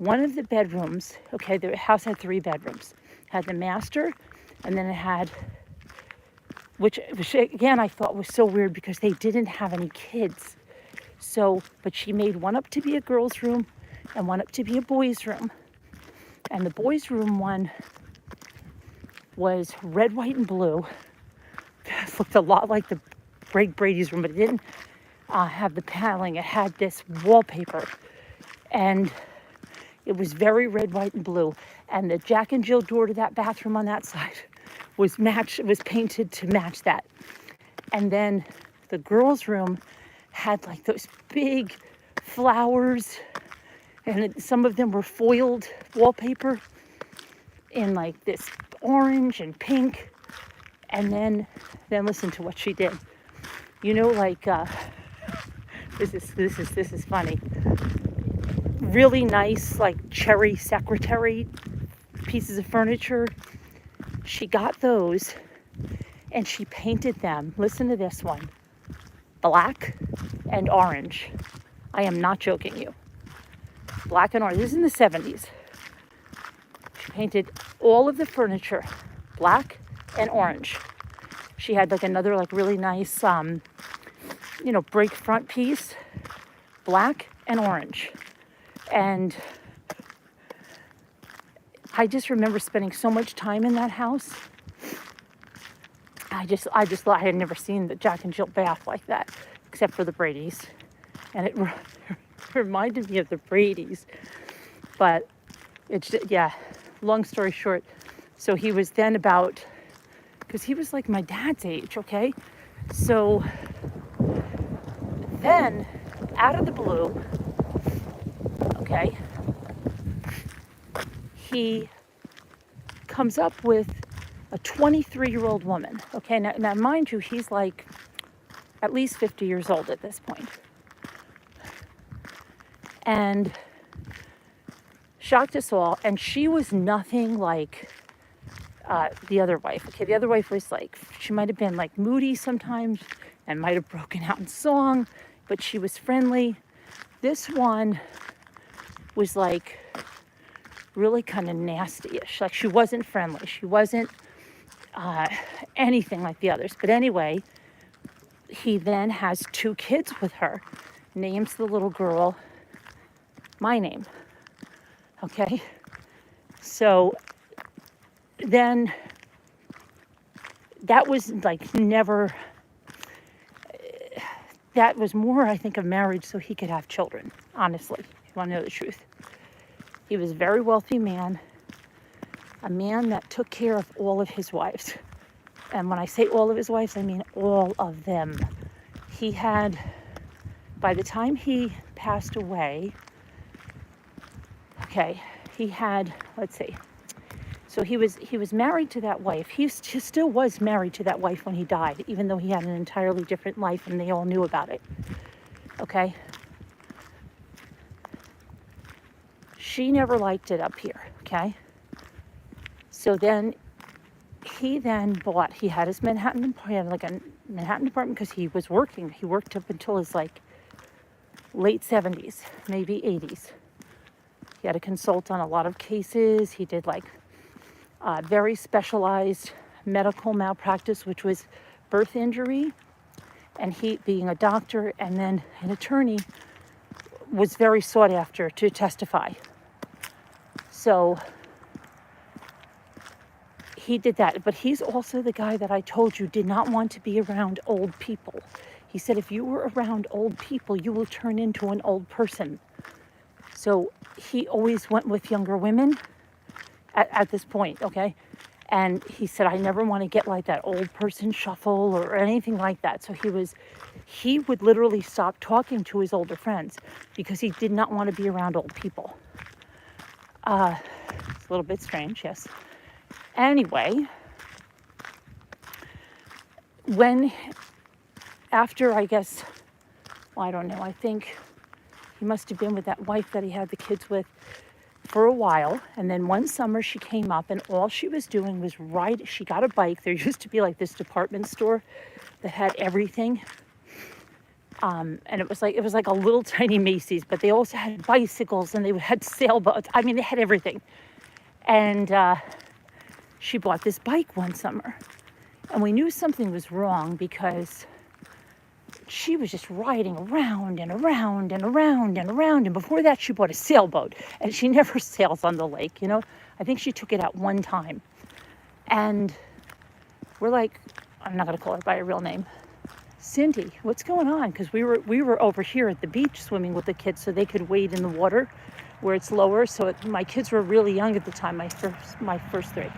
one of the bedrooms, okay, the house had 3 bedrooms. Had the master, and then it had, which again I thought was so weird because they didn't have any kids. So, but she made one up to be a girl's room and one up to be a boy's room. And the boys' room one was red, white, and blue. It looked a lot like the Greg Brady's room, but it didn't have the paneling. It had this wallpaper, and it was very red, white, and blue. And the Jack and Jill door to that bathroom on that side was painted to match that. And then the girls' room had like those big flowers, and some of them were foiled wallpaper in like this orange and pink. And then listen to what she did. You know, like this is funny. Really nice, like cherry secretary pieces of furniture. She got those and she painted them. Listen to this one. Black and orange. I am not joking you. Black and orange. This is in the 70s. She painted all of the furniture black and orange. She had like another like really nice break front piece, black and orange. And I just remember spending so much time in that house. I just thought I had never seen the Jack and Jill bath like that, except for the Brady's. And it reminded me of the Brady's. But it's, yeah, long story short. So he was then about, because he was like my dad's age, okay? So then, out of the blue, okay, he comes up with a 23-year-old woman. Okay, now mind you, he's like at least 50 years old at this point. And shocked us all. And she was nothing like the other wife. Okay, the other wife was like, she might have been like moody sometimes and might have broken out in song, but she was friendly. This one was like really kind of nasty-ish. Like she wasn't friendly. She wasn't anything like the others. But anyway, he then has 2 kids with her, names the little girl my name. Okay, so then that was like never, that was more, I think, of marriage so he could have children, honestly, if you want to know the truth. He was a very wealthy man, a man that took care of all of his wives. And when I say all of his wives, I mean all of them. He had, by the time he passed away, okay, he had, let's see, so he was married to that wife. He still was married to that wife when he died, even though he had an entirely different life and they all knew about it. Okay? She never liked it up here, okay? So then he bought, he had his Manhattan, he had like a Manhattan apartment because he was working. He worked up until his like late 70s, maybe 80s. He had to consult on a lot of cases. He did like very specialized medical malpractice, which was birth injury. And he, being a doctor and then an attorney, was very sought after to testify. So he did that. But he's also the guy that I told you did not want to be around old people. He said, if you were around old people, you will turn into an old person. So he always went with younger women at this point, okay? And he said, I never want to get like that old person shuffle or anything like that. So he would literally stop talking to his older friends because he did not want to be around old people. It's a little bit strange, yes. Anyway, after, I guess, well, I don't know, I think he must have been with that wife that he had the kids with for a while. And then one summer she came up and all she was doing was she got a bike. There used to be like this department store that had everything. And it was like a little tiny Macy's, but they also had bicycles and they had sailboats. I mean, they had everything. And she bought this bike one summer, and we knew something was wrong because she was just riding around and around and around and around. And before that, she bought a sailboat, and she never sails on the lake, you know. I think she took it out one time. And we're like, I'm not going to call her by her real name. Cindy, what's going on? Because we were over here at the beach swimming with the kids so they could wade in the water where it's lower. So my kids were really young at the time, my first three.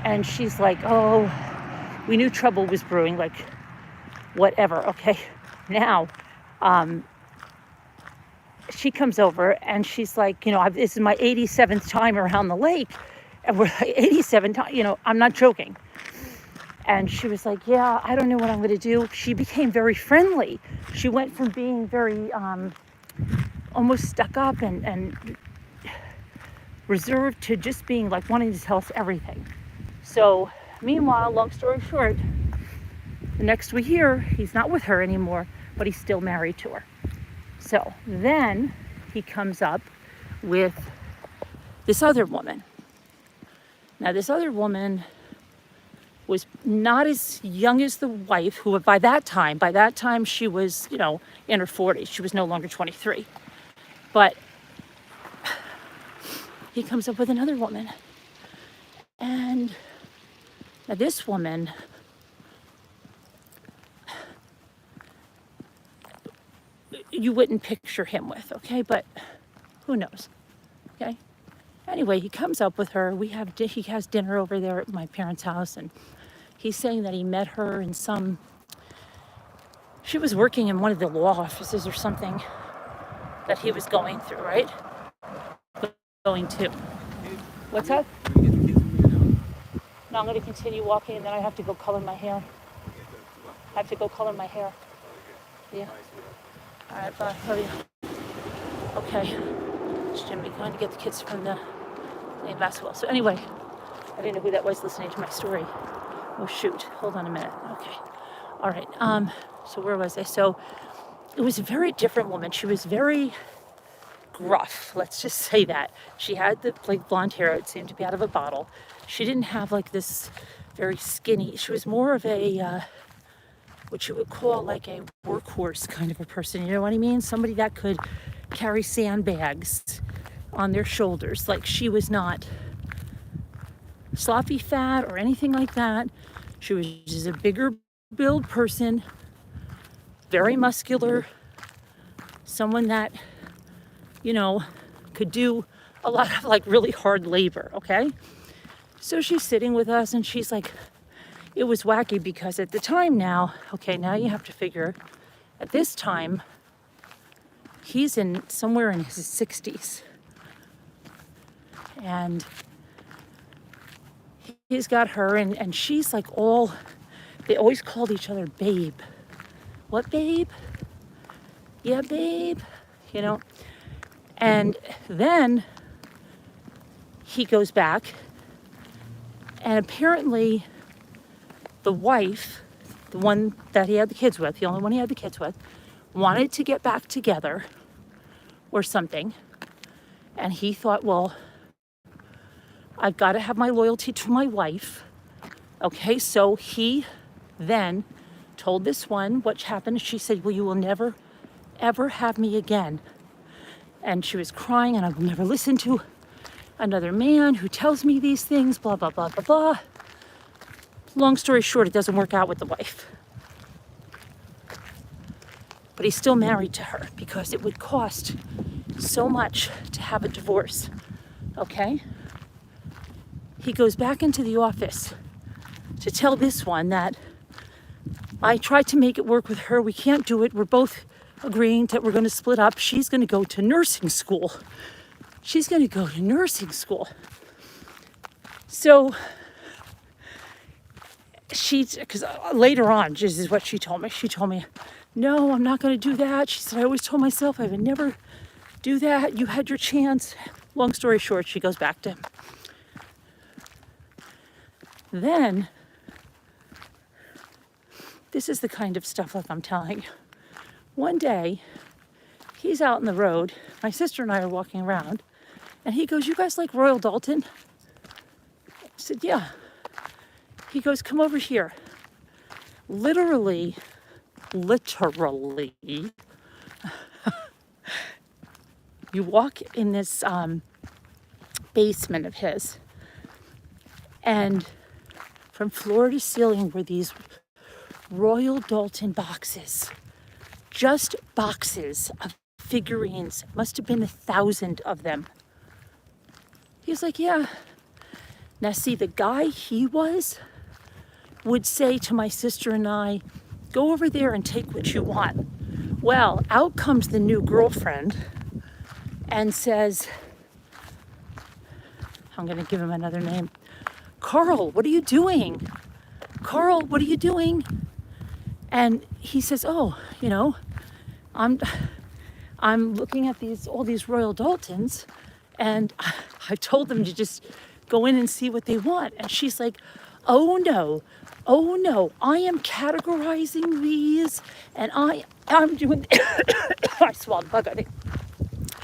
And she's like, oh, we knew trouble was brewing, like whatever. Okay, now she comes over and she's like, you know, this is my 87th time around the lake. And we're like, 87 times, you know, I'm not joking. And she was like, yeah, I don't know what I'm going to do. She became very friendly. She went from being very almost stuck up and reserved to just being like wanting to tell us everything. So meanwhile, long story short, the next we hear, he's not with her anymore, but he's still married to her. So then he comes up with this other woman. Now, this other woman was not as young as the wife, who by that time she was, you know, in her 40s. She was no longer 23. But he comes up with another woman. And now this woman, you wouldn't picture him with, okay? But who knows, okay? Anyway, he comes up with her. He has dinner over there at my parents' house, and he's saying that he met her in she was working in one of the law offices or something that he was going through, right? Going to. What's up? No, I'm going to continue walking, and then I have to go color my hair. Yeah. All right, bye. Love you. Okay. It's Jimmy going to get the kids from the basketball. So anyway, I didn't know who that was listening to my story. Oh shoot, hold on a minute. Okay. All right. So where was I? So it was a very different woman. She was very gruff. Let's just say that. She had the like blonde hair. It seemed to be out of a bottle. She didn't have like this very skinny. She was more of a what you would call like a workhorse kind of a person. You know what I mean? Somebody that could carry sandbags on their shoulders. Like, she was not sloppy fat or anything like that. She was just a bigger build person, very muscular, someone that, you know, could do a lot of like really hard labor, okay? So she's sitting with us and she's like, it was wacky because at the time now you have to figure, at this time, he's somewhere in his 60s. And he's got her, and she's like they always called each other babe. What, babe? Yeah, babe. You know? And then he goes back, and apparently the wife, the one that he had the kids with, the only one he had the kids with, wanted to get back together or something. And he thought, well, I've got to have my loyalty to my wife. Okay, so he then told this one what happened. She said, well, you will never, ever have me again. And she was crying, and I will never listen to another man who tells me these things, blah, blah, blah, blah, blah. Long story short, it doesn't work out with the wife. But he's still married to her because it would cost so much to have a divorce, okay? He goes back into the office to tell this one that I tried to make it work with her. We can't do it. We're both agreeing that we're going to split up. She's going to go to nursing school. So because later on, this is what she told me. She told me, no, I'm not going to do that. She said, I always told myself I would never do that. You had your chance. Long story short, she goes back to him. Then, this is the kind of stuff like I'm telling you. One day, he's out in the road. My sister and I are walking around, and he goes, "You guys like Royal Dalton?" I said, "Yeah." He goes, "Come over here." Literally, you walk in this basement of his, and from floor to ceiling were these Royal Dalton boxes, just boxes of figurines. Must have been 1,000 of them. He's like, "Yeah." Now see, the guy he was would say to my sister and I, "Go over there and take what you want." Well, out comes the new girlfriend and says, I'm going to give him another name. "Carl, what are you doing? Carl, what are you doing?" And he says, "Oh, I'm looking at all these Royal Daltons, and I told them to just go in and see what they want." And she's like, oh no, I am categorizing these, and I'm doing." I swallowed a bug, I think.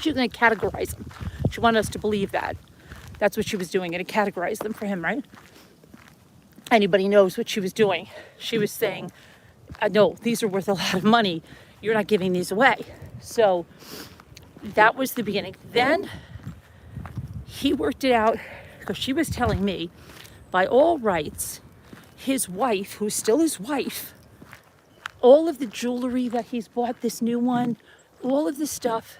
She was going to categorize them. She wanted us to believe that. That's what she was doing, and to categorize them for him, right? Anybody knows what she was doing. She was saying, "No, these are worth a lot of money. You're not giving these away." So that was the beginning. Then he worked it out, because she was telling me, by all rights, his wife, who's still his wife, all of the jewelry that he's bought, this new one, all of the stuff,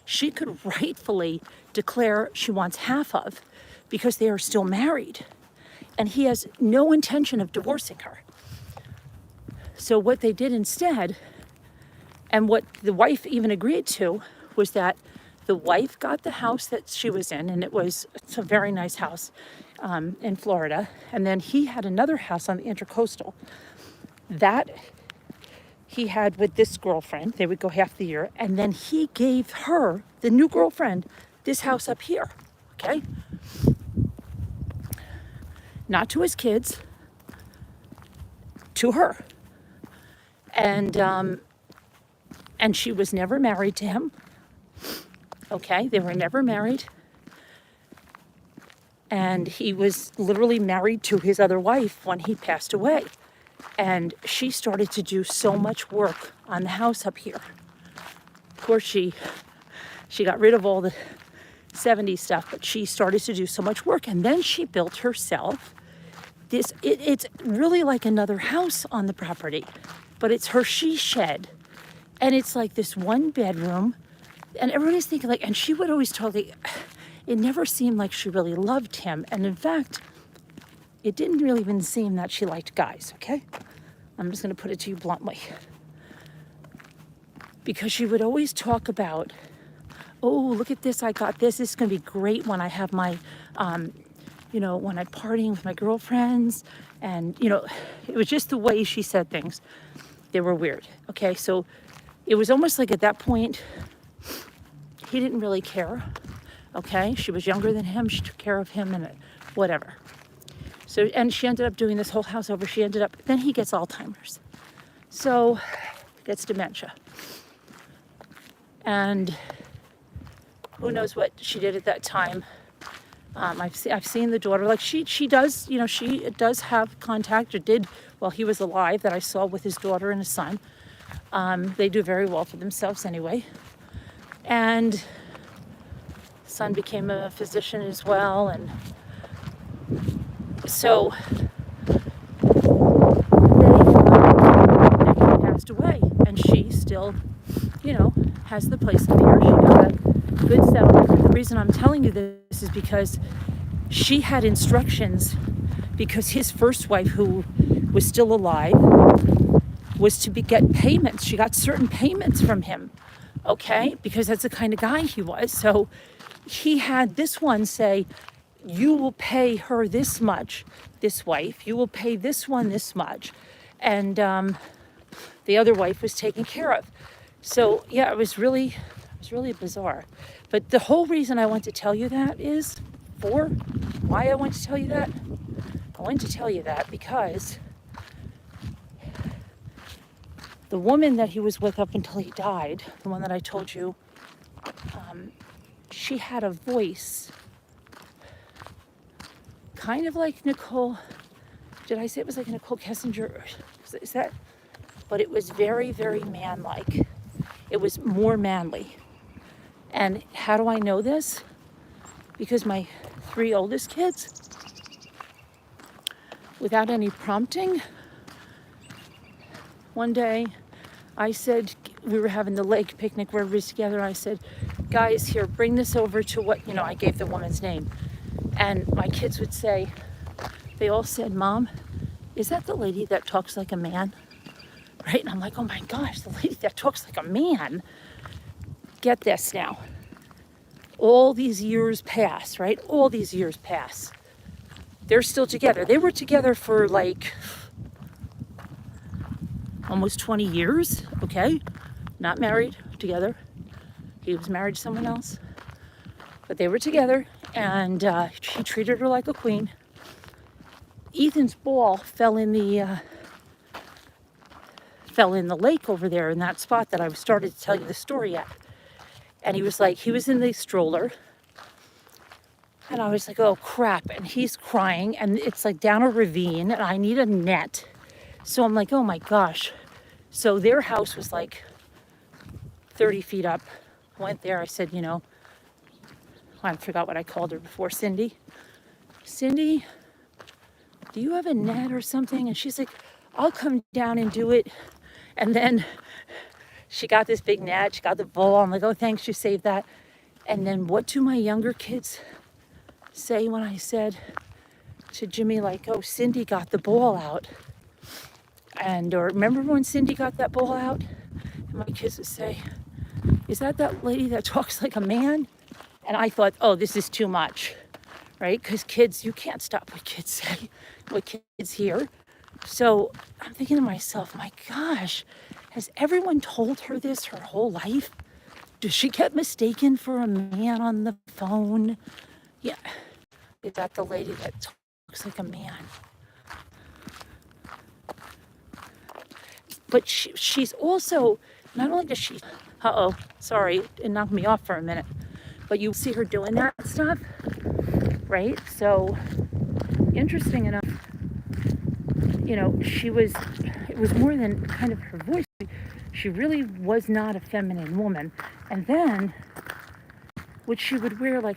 she could rightfully declare she wants half of, because they are still married. And he has no intention of divorcing her. So what they did instead, and what the wife even agreed to, was that the wife got the house that she was in, and it's a very nice house in Florida. And then he had another house on the Intercoastal that he had with this girlfriend. They would go half the year. And then he gave her, the new girlfriend, this house up here, okay? Not to his kids, to her. And she was never married to him. Okay, they were never married. And he was literally married to his other wife when he passed away. And she started to do so much work on the house up here. Of course, she got rid of all the 70s stuff, but she started to do so much work. And then she built herself this, it's really like another house on the property, but it's her she shed. And it's like this 1 bedroom. And everybody's thinking like, and she would always tell me, it never seemed like she really loved him. And in fact, it didn't really even seem that she liked guys, okay? I'm just going to put it to you bluntly. Because she would always talk about, "Oh, look at this, I got this. This is going to be great when I have my, when I'm partying with my girlfriends." And, it was just the way she said things. They were weird, okay? So it was almost like at that point, he didn't really care, okay? She was younger than him. She took care of him and whatever. So, and she ended up doing this whole house over. Then he gets Alzheimer's. So, gets dementia. And who knows what she did at that time. I've seen the daughter, like she does, she does have contact, or did while he was alive, that I saw with his daughter and his son. They do very well for themselves anyway. And son became a physician as well. And so he passed away, and she still, has the place up here. She got a good settlement. The reason I'm telling you this is because she had instructions, because his first wife, who was still alive, was to get payments. She got certain payments from him, okay? Because that's the kind of guy he was. So he had this one say, "You will pay her this much, this wife. You will pay this one this much." And the other wife was taken care of. So yeah, it was really bizarre. But the whole reason I want to tell you that is, why I want to tell you that? I want to tell you that because the woman that he was with up until he died, the one that I told you, she had a voice kind of like Nicole. Did I say it was like Nicole Kessinger? Is that? But it was very, very man-like. It was more manly. And how do I know this? Because my 3 oldest kids, without any prompting, one day I said, we were having the lake picnic where we were together. I said, guys, here, bring this over to what, I gave the woman's name. And my kids would say, they all said, Mom, is that the lady that talks like a man? Right? And I'm like, oh my gosh, the lady that talks like a man. Get this now. All these years pass, right? All these years pass. They're still together. They were together for like almost 20 years, okay? Not married, together. He was married to someone else. But they were together, and he treated her like a queen. Ethan's ball fell in the lake over there in that spot that I started to tell you the story at. And he was in the stroller. And I was like, oh crap. And he's crying, and it's like down a ravine, and I need a net. So I'm like, oh my gosh. So their house was like 30 feet up. I went there, I said, I forgot what I called her before, Cindy, do you have a net or something? And she's like, I'll come down and do it. And then she got this big net, she got the bowl. I'm like, oh, thanks, you saved that. And then what do my younger kids say when I said to Jimmy, like, oh, Cindy got the ball out? Or remember when Cindy got that ball out? And my kids would say, is that lady that talks like a man? And I thought, oh, this is too much, right? Because kids, you can't stop what kids say, what kids hear. So I'm thinking to myself, my gosh, has everyone told her this her whole life? Does she get mistaken for a man on the phone? Yeah. Is that the lady that talks like a man? But she's also, not only does she, sorry, it knocked me off for a minute. But you see her doing that stuff, right? So, interesting enough, it was more than kind of her voice. She really was not a feminine woman. And then, what she would wear, not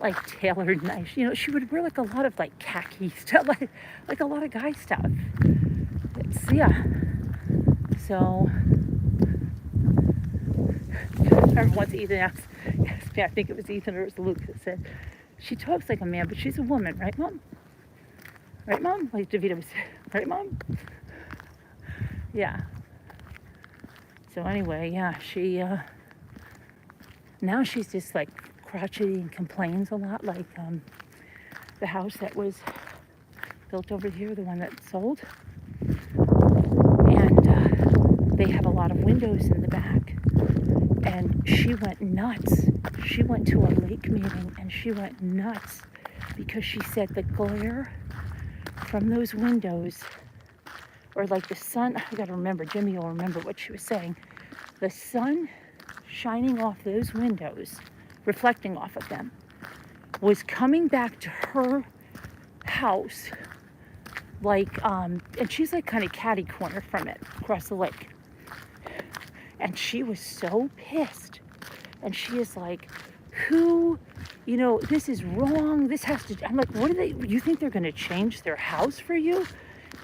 like tailored nice, she would wear like a lot of like khaki stuff, like a lot of guy stuff. Yeah. So, I remember once Ethan asked me, I think it was Ethan or it was Luke, that said, she talks like a man, but she's a woman, right, Mom? Right, Mom? Like Davida was saying, right, Mom? Yeah. So anyway, yeah, she, now she's just like crotchety and complains a lot, like the house that was built over here, the one that sold. And they have a lot of windows in the back. And she went nuts. She went to a lake meeting and she went nuts because she said the glare from those windows, or like the sun, I gotta remember, Jimmy will remember what she was saying. The sun shining off those windows, reflecting off of them, was coming back to her house and she's like kind of catty corner from it, across the lake. And she was so pissed. And she is like, this is wrong. This has to, I'm like, you think they're going to change their house for you?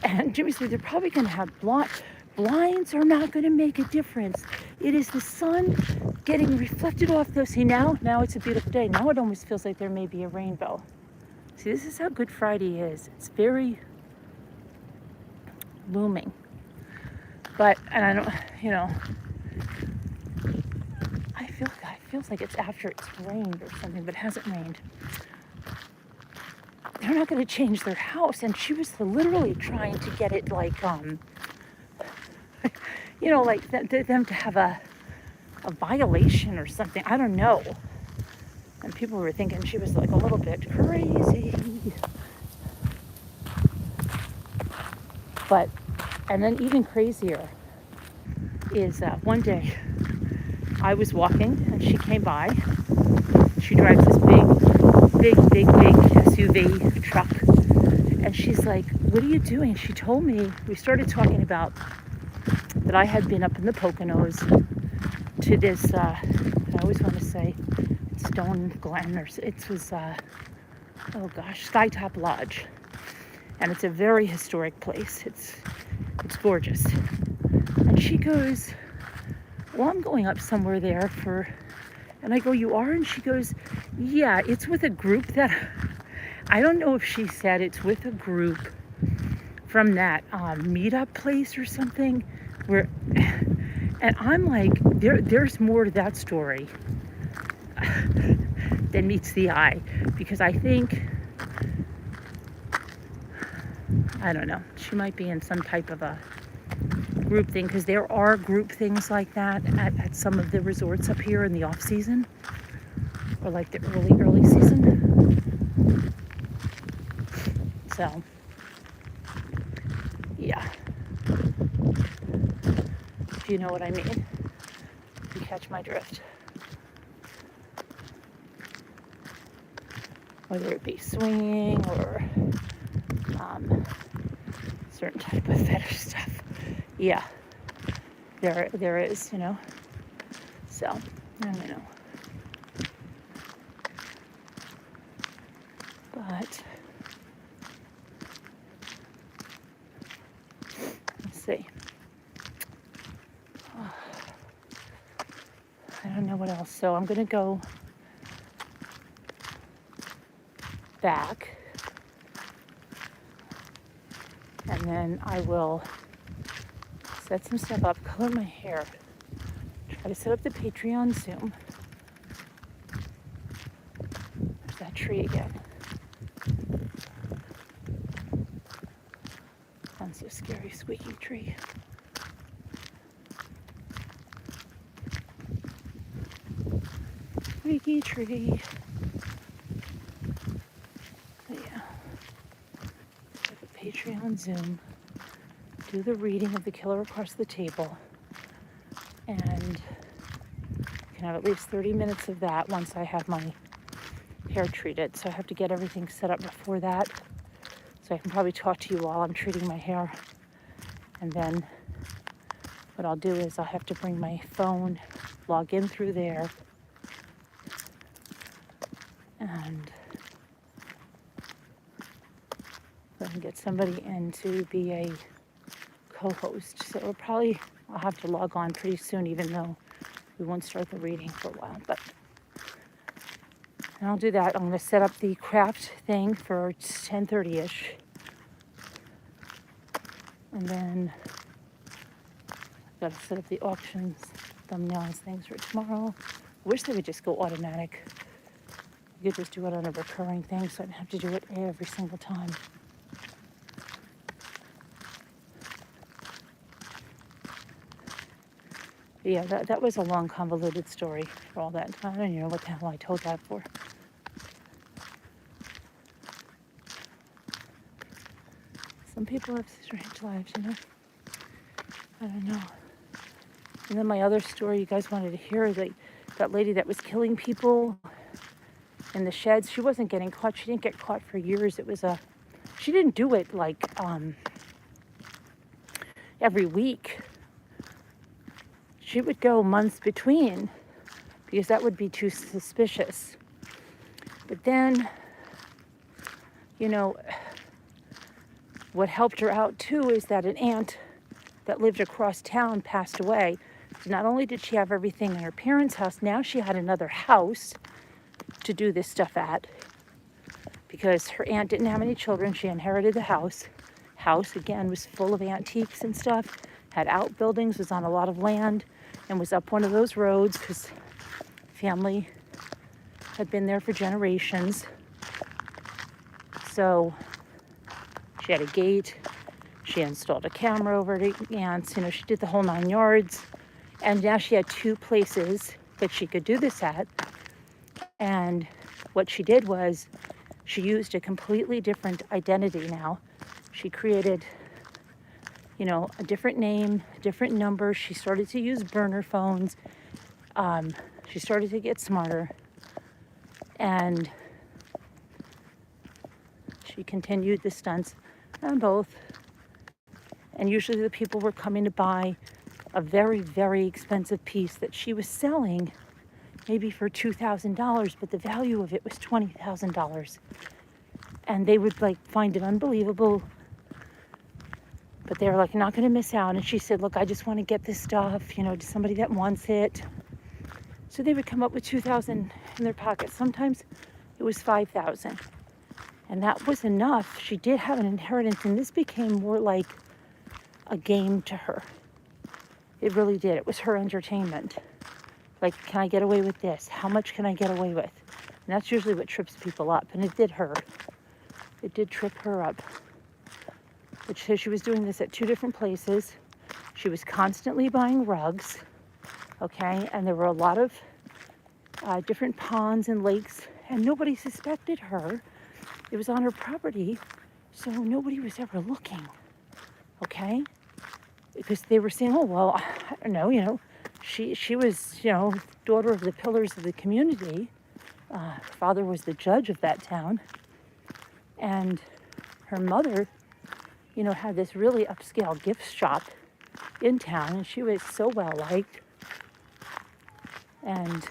And Jimmy said, they're probably going to have blinds are not going to make a difference. It is the sun getting reflected off those. See, now it's a beautiful day. Now it almost feels like there may be a rainbow. See, this is how Good Friday is. It's very looming. But, and I don't, it feels like it's after it's rained or something, but it hasn't rained. They're not going to change their house. And she was literally trying to get it like, them to have a violation or something. I don't know. And people were thinking she was like a little bit crazy. But And then even crazier is one day I was walking and she came by. She drives this big SUV truck. And she's like, what are you doing? She told me, we started talking about that I had been up in the Poconos to this, I always want to say Stone Glen, or it was, Skytop Lodge. And it's a very historic place. It's gorgeous. And she goes, well, I'm going up somewhere there and I go, you are? And she goes, yeah, it's with a group that, I don't know if she said it's with a group from that meetup place or something, and I'm like, there's more to that story than meets the eye, because I think, I don't know, she might be in some type of a group thing, because there are group things like that at some of the resorts up here in the off season, or like the early season. So yeah, if you know what I mean, you catch my drift. Whether it be swinging or certain type of fetish stuff. Yeah, there is, you know. So, I don't know. But, let's see. I don't know what else. So I'm going to go back. And then I will set some stuff up, color my hair, try to set up the Patreon Zoom. There's that tree again. Sounds so scary, squeaky tree. Squeaky tree. But yeah. Set the Patreon Zoom. Do the reading of The Killer Across the Table. And you can have at least 30 minutes of that once I have my hair treated. So I have to get everything set up before that. So I can probably talk to you while I'm treating my hair. And then what I'll do is I'll have to bring my phone, log in through there, and then get somebody in to be a co-host. So I'll have to log on pretty soon, even though we won't start the reading for a while. But and I'll do that. I'm going to set up the craft thing for 10:30ish. And then I've got to set up the auctions, thumbnails, things for tomorrow. I wish they would just go automatic. You could just do it on a recurring thing, so I don't have to do it every single time. But yeah, that was a long, convoluted story for all that. I don't even know what the hell I told that for. Some people have strange lives, you know? I don't know. And then my other story you guys wanted to hear, like that lady that was killing people in the sheds. She wasn't getting caught. She didn't get caught for years. She didn't do it like every week. She would go months between because that would be too suspicious. But then, you know, what helped her out too is that an aunt that lived across town passed away. So not only did she have everything in her parents' house, now she had another house to do this stuff at, because her aunt didn't have any children. She inherited the house. House, again, was full of antiques and stuff, had outbuildings, was on a lot of land, and was up one of those roads because family had been there for generations. So she had a gate. She installed a camera over at aunt's. You know, she did the whole 9 yards. And now she had 2 places that she could do this at. And what she did was she used a completely different identity now. She created a different name, different number. She started to use burner phones. She started to get smarter. And she continued the stunts on both. And usually the people were coming to buy a very, very expensive piece that she was selling maybe for $2,000, but the value of it was $20,000. And they would like find it unbelievable, but they were like not going to miss out. And she said, look, I just want to get this stuff, to somebody that wants it. So they would come up with $2,000 in their pocket. Sometimes it was $5,000. And that was enough. She did have an inheritance, and this became more like a game to her. It really did. It was her entertainment. Like, can I get away with this? How much can I get away with? And that's usually what trips people up. And it did her. It did trip her up. But she was doing this at 2 different places. She was constantly buying rugs, okay? And there were a lot of different ponds and lakes, and nobody suspected her. It was on her property, so nobody was ever looking, okay? Because they were saying, oh, well, I don't know, she was, daughter of the pillars of the community. Father was the judge of that town. And her mother, had this really upscale gift shop in town, and she was so well liked and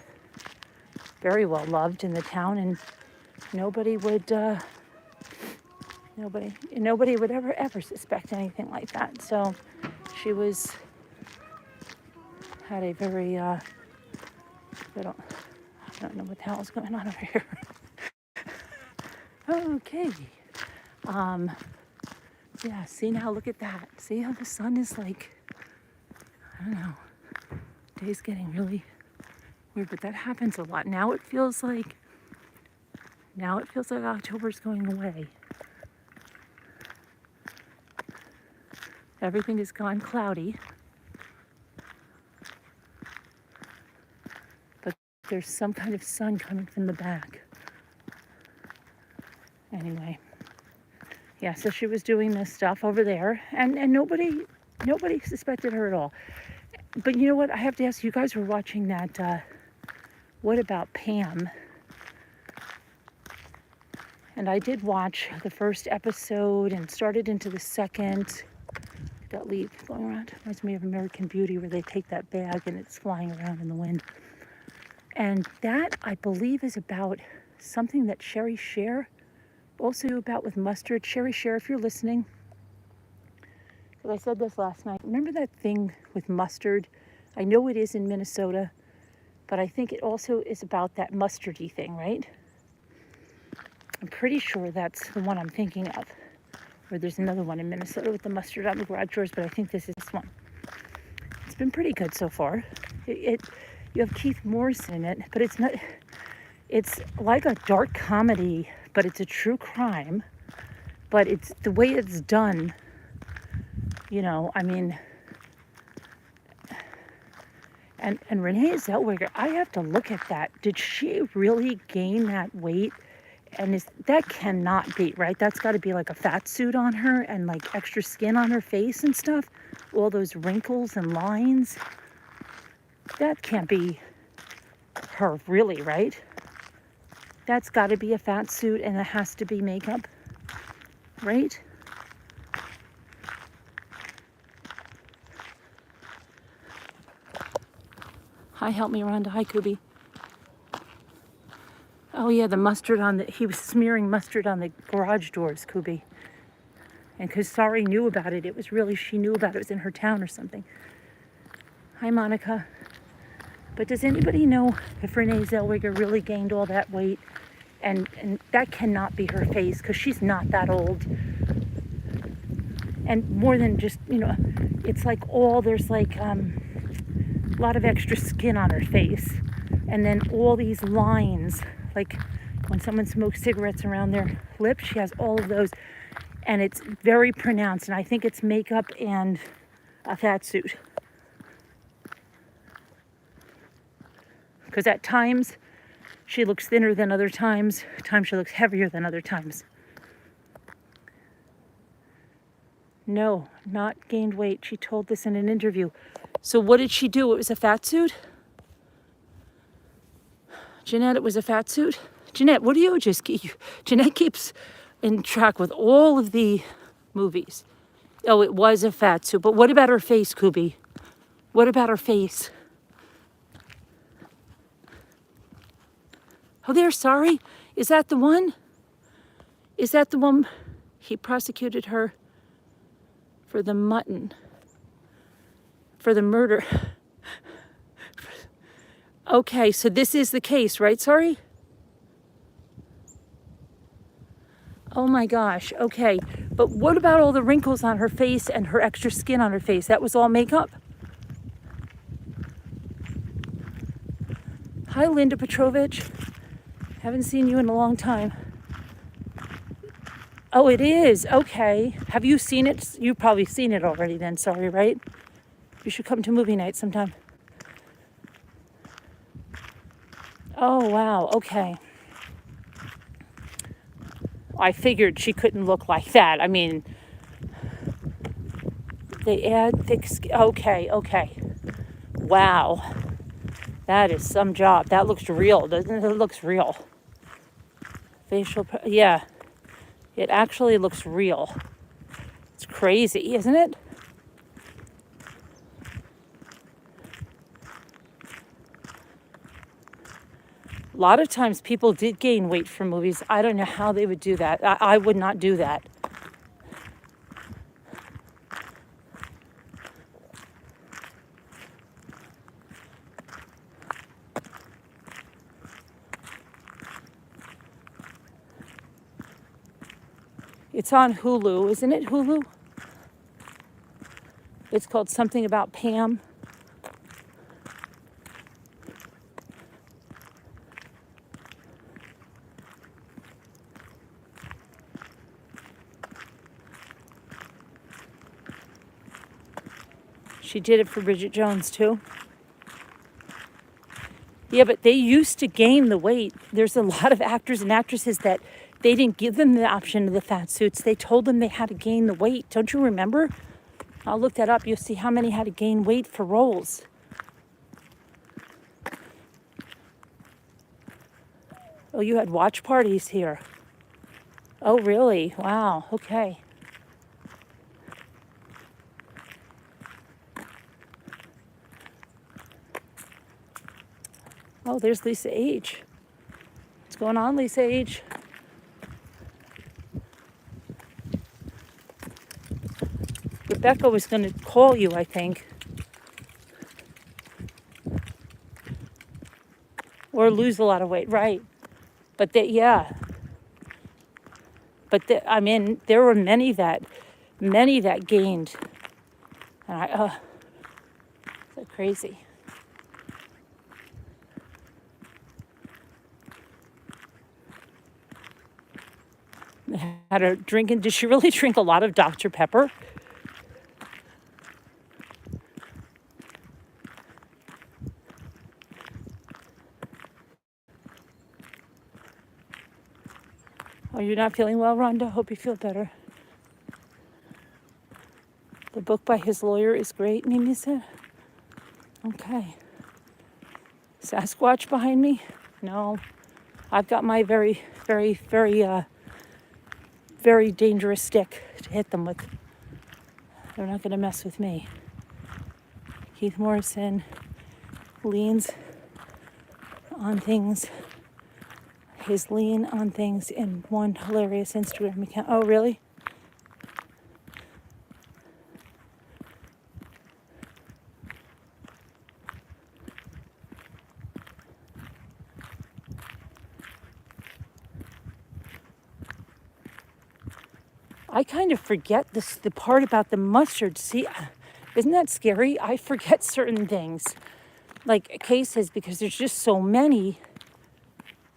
very well loved in the town, and nobody would ever suspect anything like that. So she had a very I don't know what the hell is going on over here. Okay. Yeah, see now, look at that. See how the sun is like, I don't know, day's getting really weird, but that happens a lot. Now it feels like October's going away. Everything has gone cloudy. But there's some kind of sun coming from the back. Anyway. Yeah, so she was doing this stuff over there, and nobody suspected her at all. But you know what? I have to ask, you guys were watching that, What About Pam? And I did watch the first episode and started into the second. That leaf going around reminds me of American Beauty, where they take that bag and it's flying around in the wind. And that, I believe, is about something that Sherry Cher also about with mustard. Sherry Cher, if you're listening, because I said this last night, remember that thing with mustard? I know it is in Minnesota, but I think it also is about that mustardy thing, right? I'm pretty sure that's the one I'm thinking of. Or there's another one in Minnesota with the mustard on the garage doors, but I think this is this one. It's been pretty good so far. You have Keith Morris in it, but it's not. It's like a dark comedy, but it's a true crime. But it's the way it's done. And Renee Zellweger, I have to look at that. Did she really gain that weight? And that cannot be, right? That's got to be like a fat suit on her and like extra skin on her face and stuff. All those wrinkles and lines. That can't be her, really, right? That's got to be a fat suit, and it has to be makeup, right? Hi, help me, Rhonda. Hi, Kubi. Oh yeah, the mustard he was smearing mustard on the garage doors, Kubi. And because Sari knew about it, she knew about it, it was in her town or something. Hi, Monica. But does anybody know if Renee Zellweger really gained all that weight? And that cannot be her face, because she's not that old. And more than just, it's like there's like a lot of extra skin on her face. And then all these lines, like when someone smokes cigarettes around their lips, she has all of those. And it's very pronounced. And I think it's makeup and a fat suit. Because at times she looks thinner than other times. At times she looks heavier than other times. No, not gained weight. She told this in an interview. So what did she do? It was a fat suit? Jeanette, it was a fat suit? Jeanette, what do you just keep? Jeanette keeps in track with all of the movies. Oh, it was a fat suit. But what about her face, Kubi? What about her face? Oh, there, sorry. Is that the one? Is that the one? He prosecuted her for the mutton, for the murder. Okay, so this is the case, right? Sorry? Oh my gosh, okay. But what about all the wrinkles on her face and her extra skin on her face? That was all makeup? Hi, Linda Petrovich. Haven't seen you in a long time. Oh, it is. Okay. Have you seen it? You've probably seen it already then, sorry, right? You should come to movie night sometime. Oh, wow. Okay. I figured she couldn't look like that. I mean, they add thick skin. Okay, okay. Wow. That is some job. That looks real, doesn't it? It looks real. Facial, yeah. It actually looks real. It's crazy, isn't it? A lot of times people did gain weight from movies. I don't know how they would do that. I would not do that. It's on Hulu, isn't it, Hulu? It's called Something About Pam. She did it for Bridget Jones, too. Yeah, but they used to gain the weight. There's a lot of actors and actresses that they didn't give them the option of the fat suits. They told them they had to gain the weight. Don't you remember? I'll look that up. You'll see how many had to gain weight for roles. Oh, you had watch parties here. Oh, really? Wow. Okay. Oh, there's Lisa H. What's going on, Lisa H? Rebecca was going to call you, I think. Or lose a lot of weight, right. But yeah. But I mean, there were many that gained. And so crazy. Had her drinking. Did she really drink a lot of Dr. Pepper? Oh, you're not feeling well, Rhonda? Hope you feel better. The book by his lawyer is great, Mimi said. Okay. Sasquatch behind me? No. I've got my very, very, very, very dangerous stick to hit them with. They're not going to mess with me. Keith Morrison leans on things. His lean on things in one hilarious Instagram account. Oh, really? I kind of forget the part about the mustard. See, isn't that scary? I forget certain things, like cases, because there's just so many.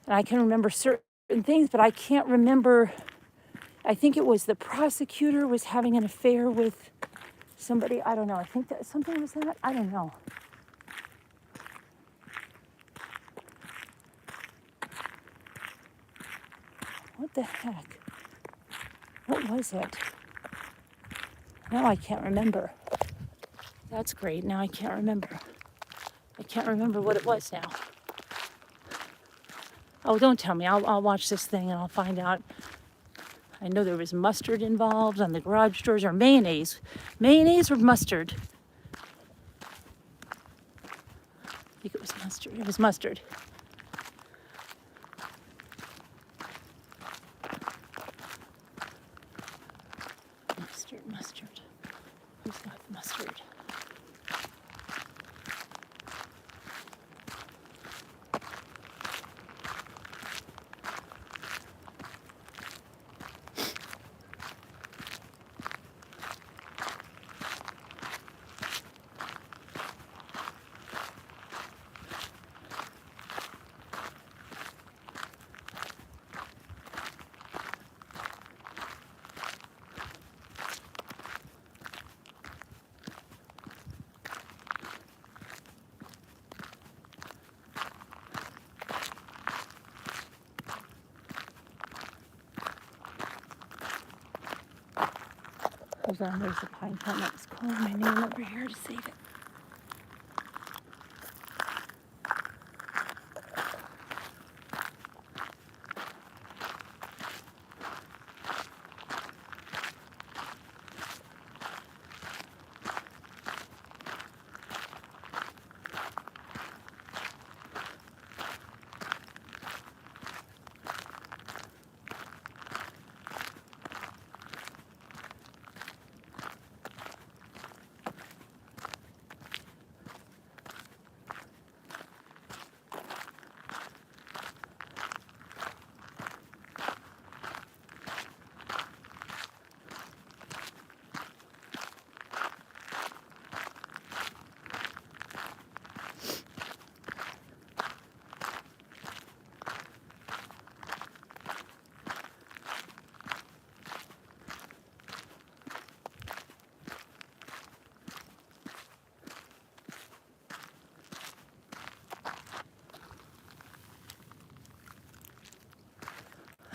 And I can remember certain things, but I can't remember. I think it was the prosecutor was having an affair with somebody. I don't know. I think that something was that. I don't know. What the heck? What was it? Now I can't remember. That's great. Now I can't remember. I can't remember what it was now. Oh, don't tell me. I'll watch this thing and I'll find out. I know there was mustard involved on the garage doors, or mayonnaise. Mayonnaise or mustard? I think it was mustard. It was mustard. Mustard. Who's got mustard? Hold on, there's a pine cone that was calling my name over here to save it.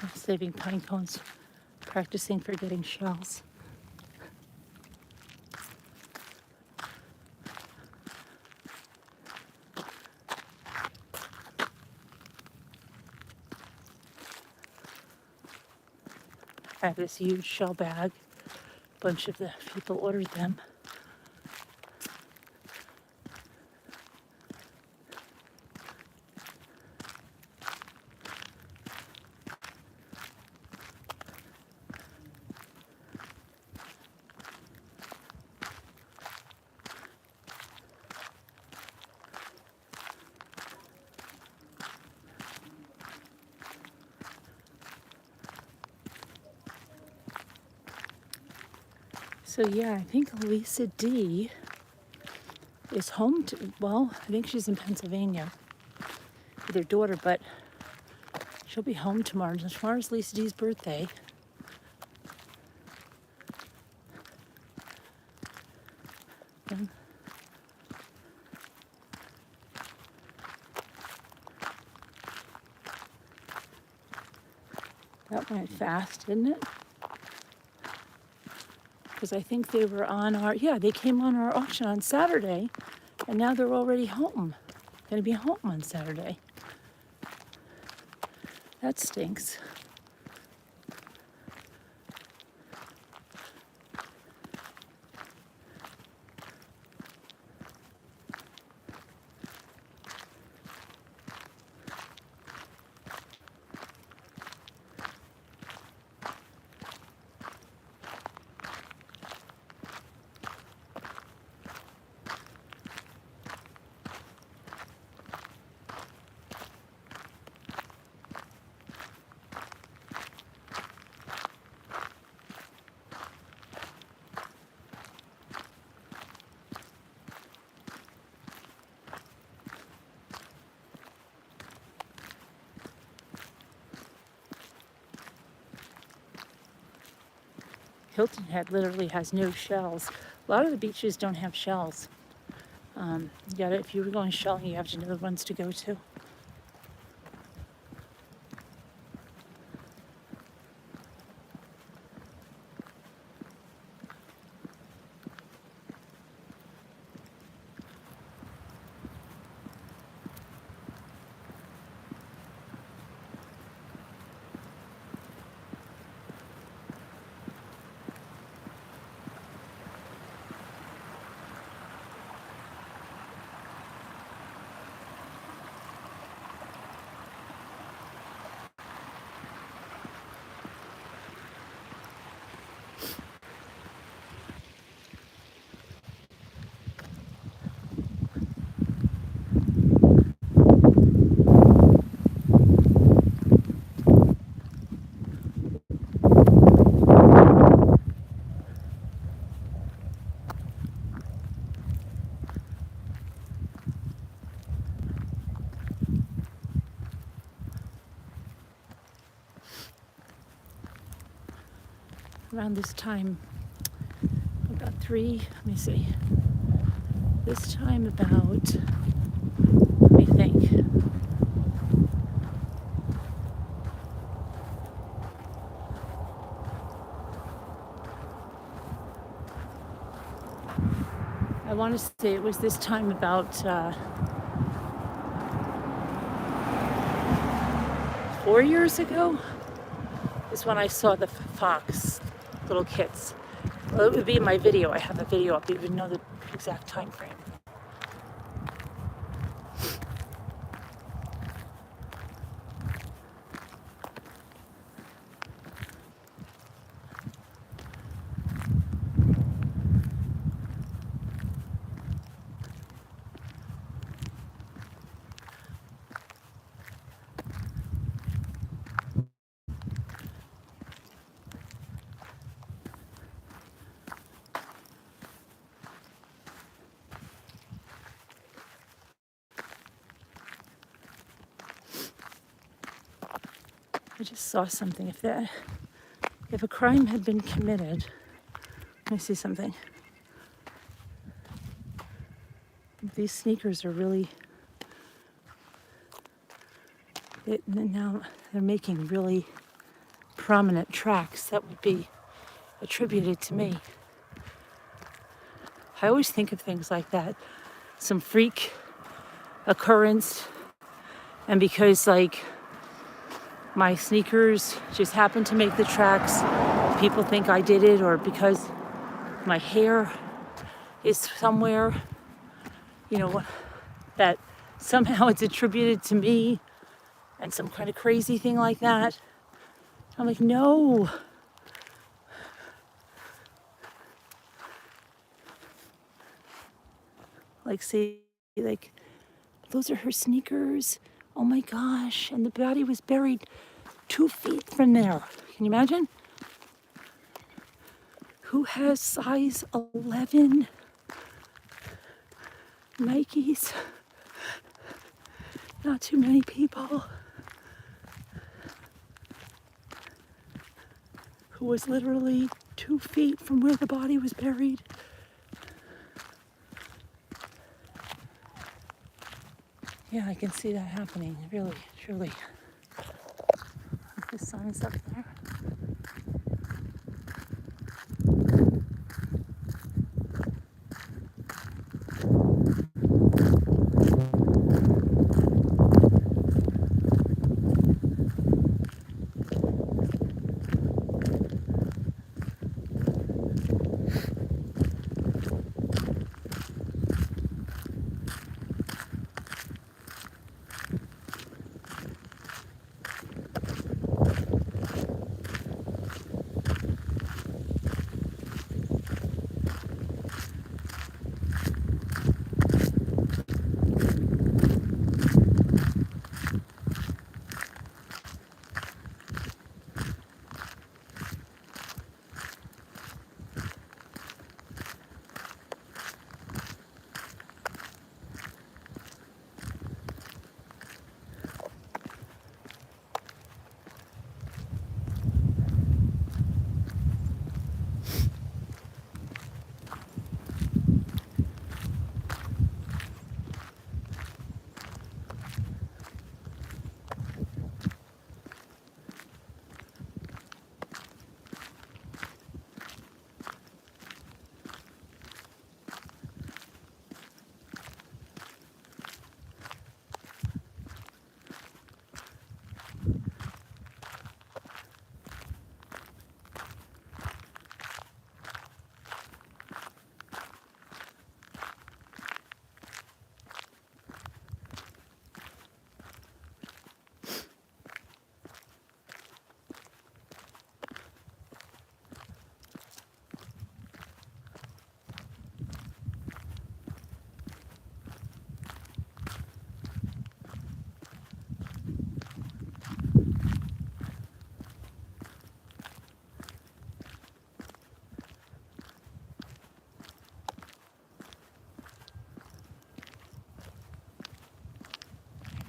I'm saving pine cones, practicing for getting shells. I have this huge shell bag. A bunch of the people ordered them. So yeah, I think Lisa D is home well, I think she's in Pennsylvania with her daughter, but she'll be home tomorrow. Tomorrow's Lisa D's birthday. And that went fast, didn't it? Because I think they were on they came on our auction on Saturday, and now they're already home. Going to be home on Saturday. That stinks. Hilton Head literally has no shells. A lot of the beaches don't have shells. If you were going shelling, you have to know the ones to go to. around this time, about this time about, let me think. I want to say it was this time about 4 years ago is when I saw the fox little kits. Well, it would be in my video. I have a video up. You would know the exact time frame. I just saw something. If a crime had been committed, let me see something. These sneakers are really, now they're making really prominent tracks that would be attributed to me. I always think of things like that, some freak occurrence, and because like my sneakers just happen to make the tracks, people think I did it, or because my hair is somewhere, that somehow it's attributed to me and some kind of crazy thing like that. I'm like, no. Like, say, like, those are her sneakers. Oh my gosh. And the body was buried 2 feet from there. Can you imagine? Who has size 11 Nikes? Not too many people. Who was literally 2 feet from where the body was buried. Yeah, I can see that happening, really, truly. The sun's up there.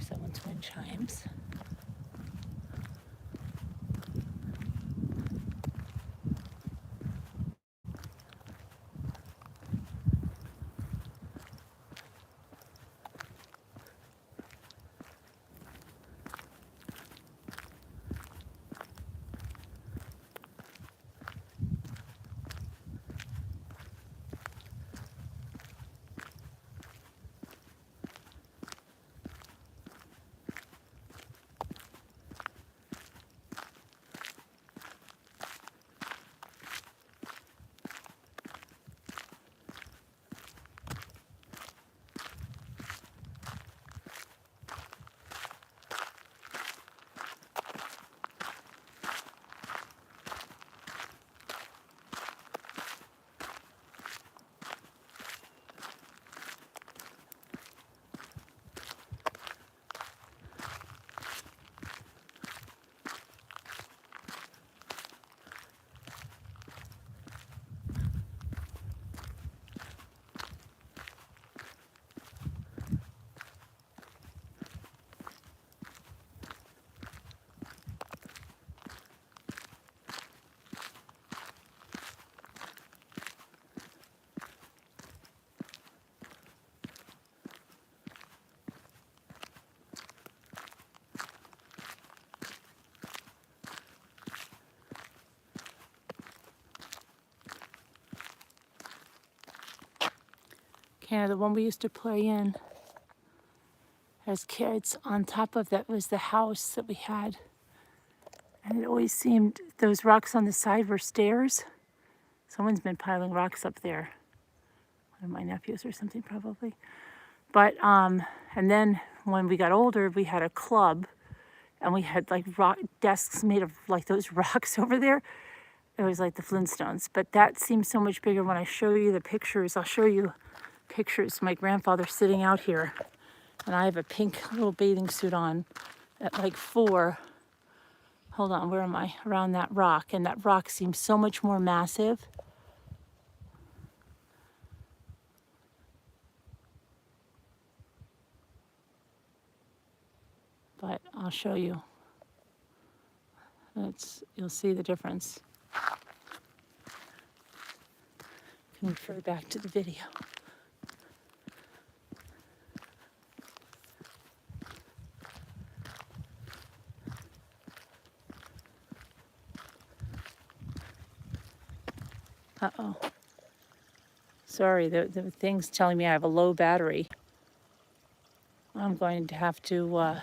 Someone's wind chimes. Yeah, the one we used to play in as kids. On top of that was the house that we had. And it always seemed those rocks on the side were stairs. Someone's been piling rocks up there. One of my nephews or something probably. But and then when we got older, we had a club, and we had like rock desks made of like those rocks over there. It was like the Flintstones. But that seems so much bigger when I show you the pictures. I'll show you pictures. My grandfather sitting out here, and I have a pink little bathing suit on at like 4. Hold on, where am I? Around that rock, and that rock seems so much more massive. But I'll show you. You'll see the difference. Can refer back to the video. Uh-oh. Sorry, the thing's telling me I have a low battery. I'm going to have to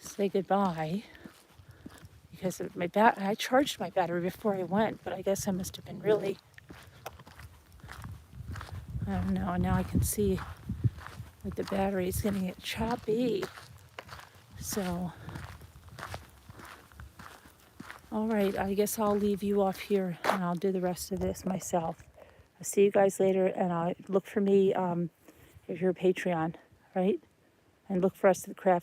say goodbye because of I charged my battery before I went, but I guess I must have been really, I don't know, now I can see that the battery is getting it choppy. So, all right, I guess I'll leave you off here and I'll do the rest of this myself. I'll see you guys later, and I'll look for me if you're a Patreon, right? And look for us at the crafts.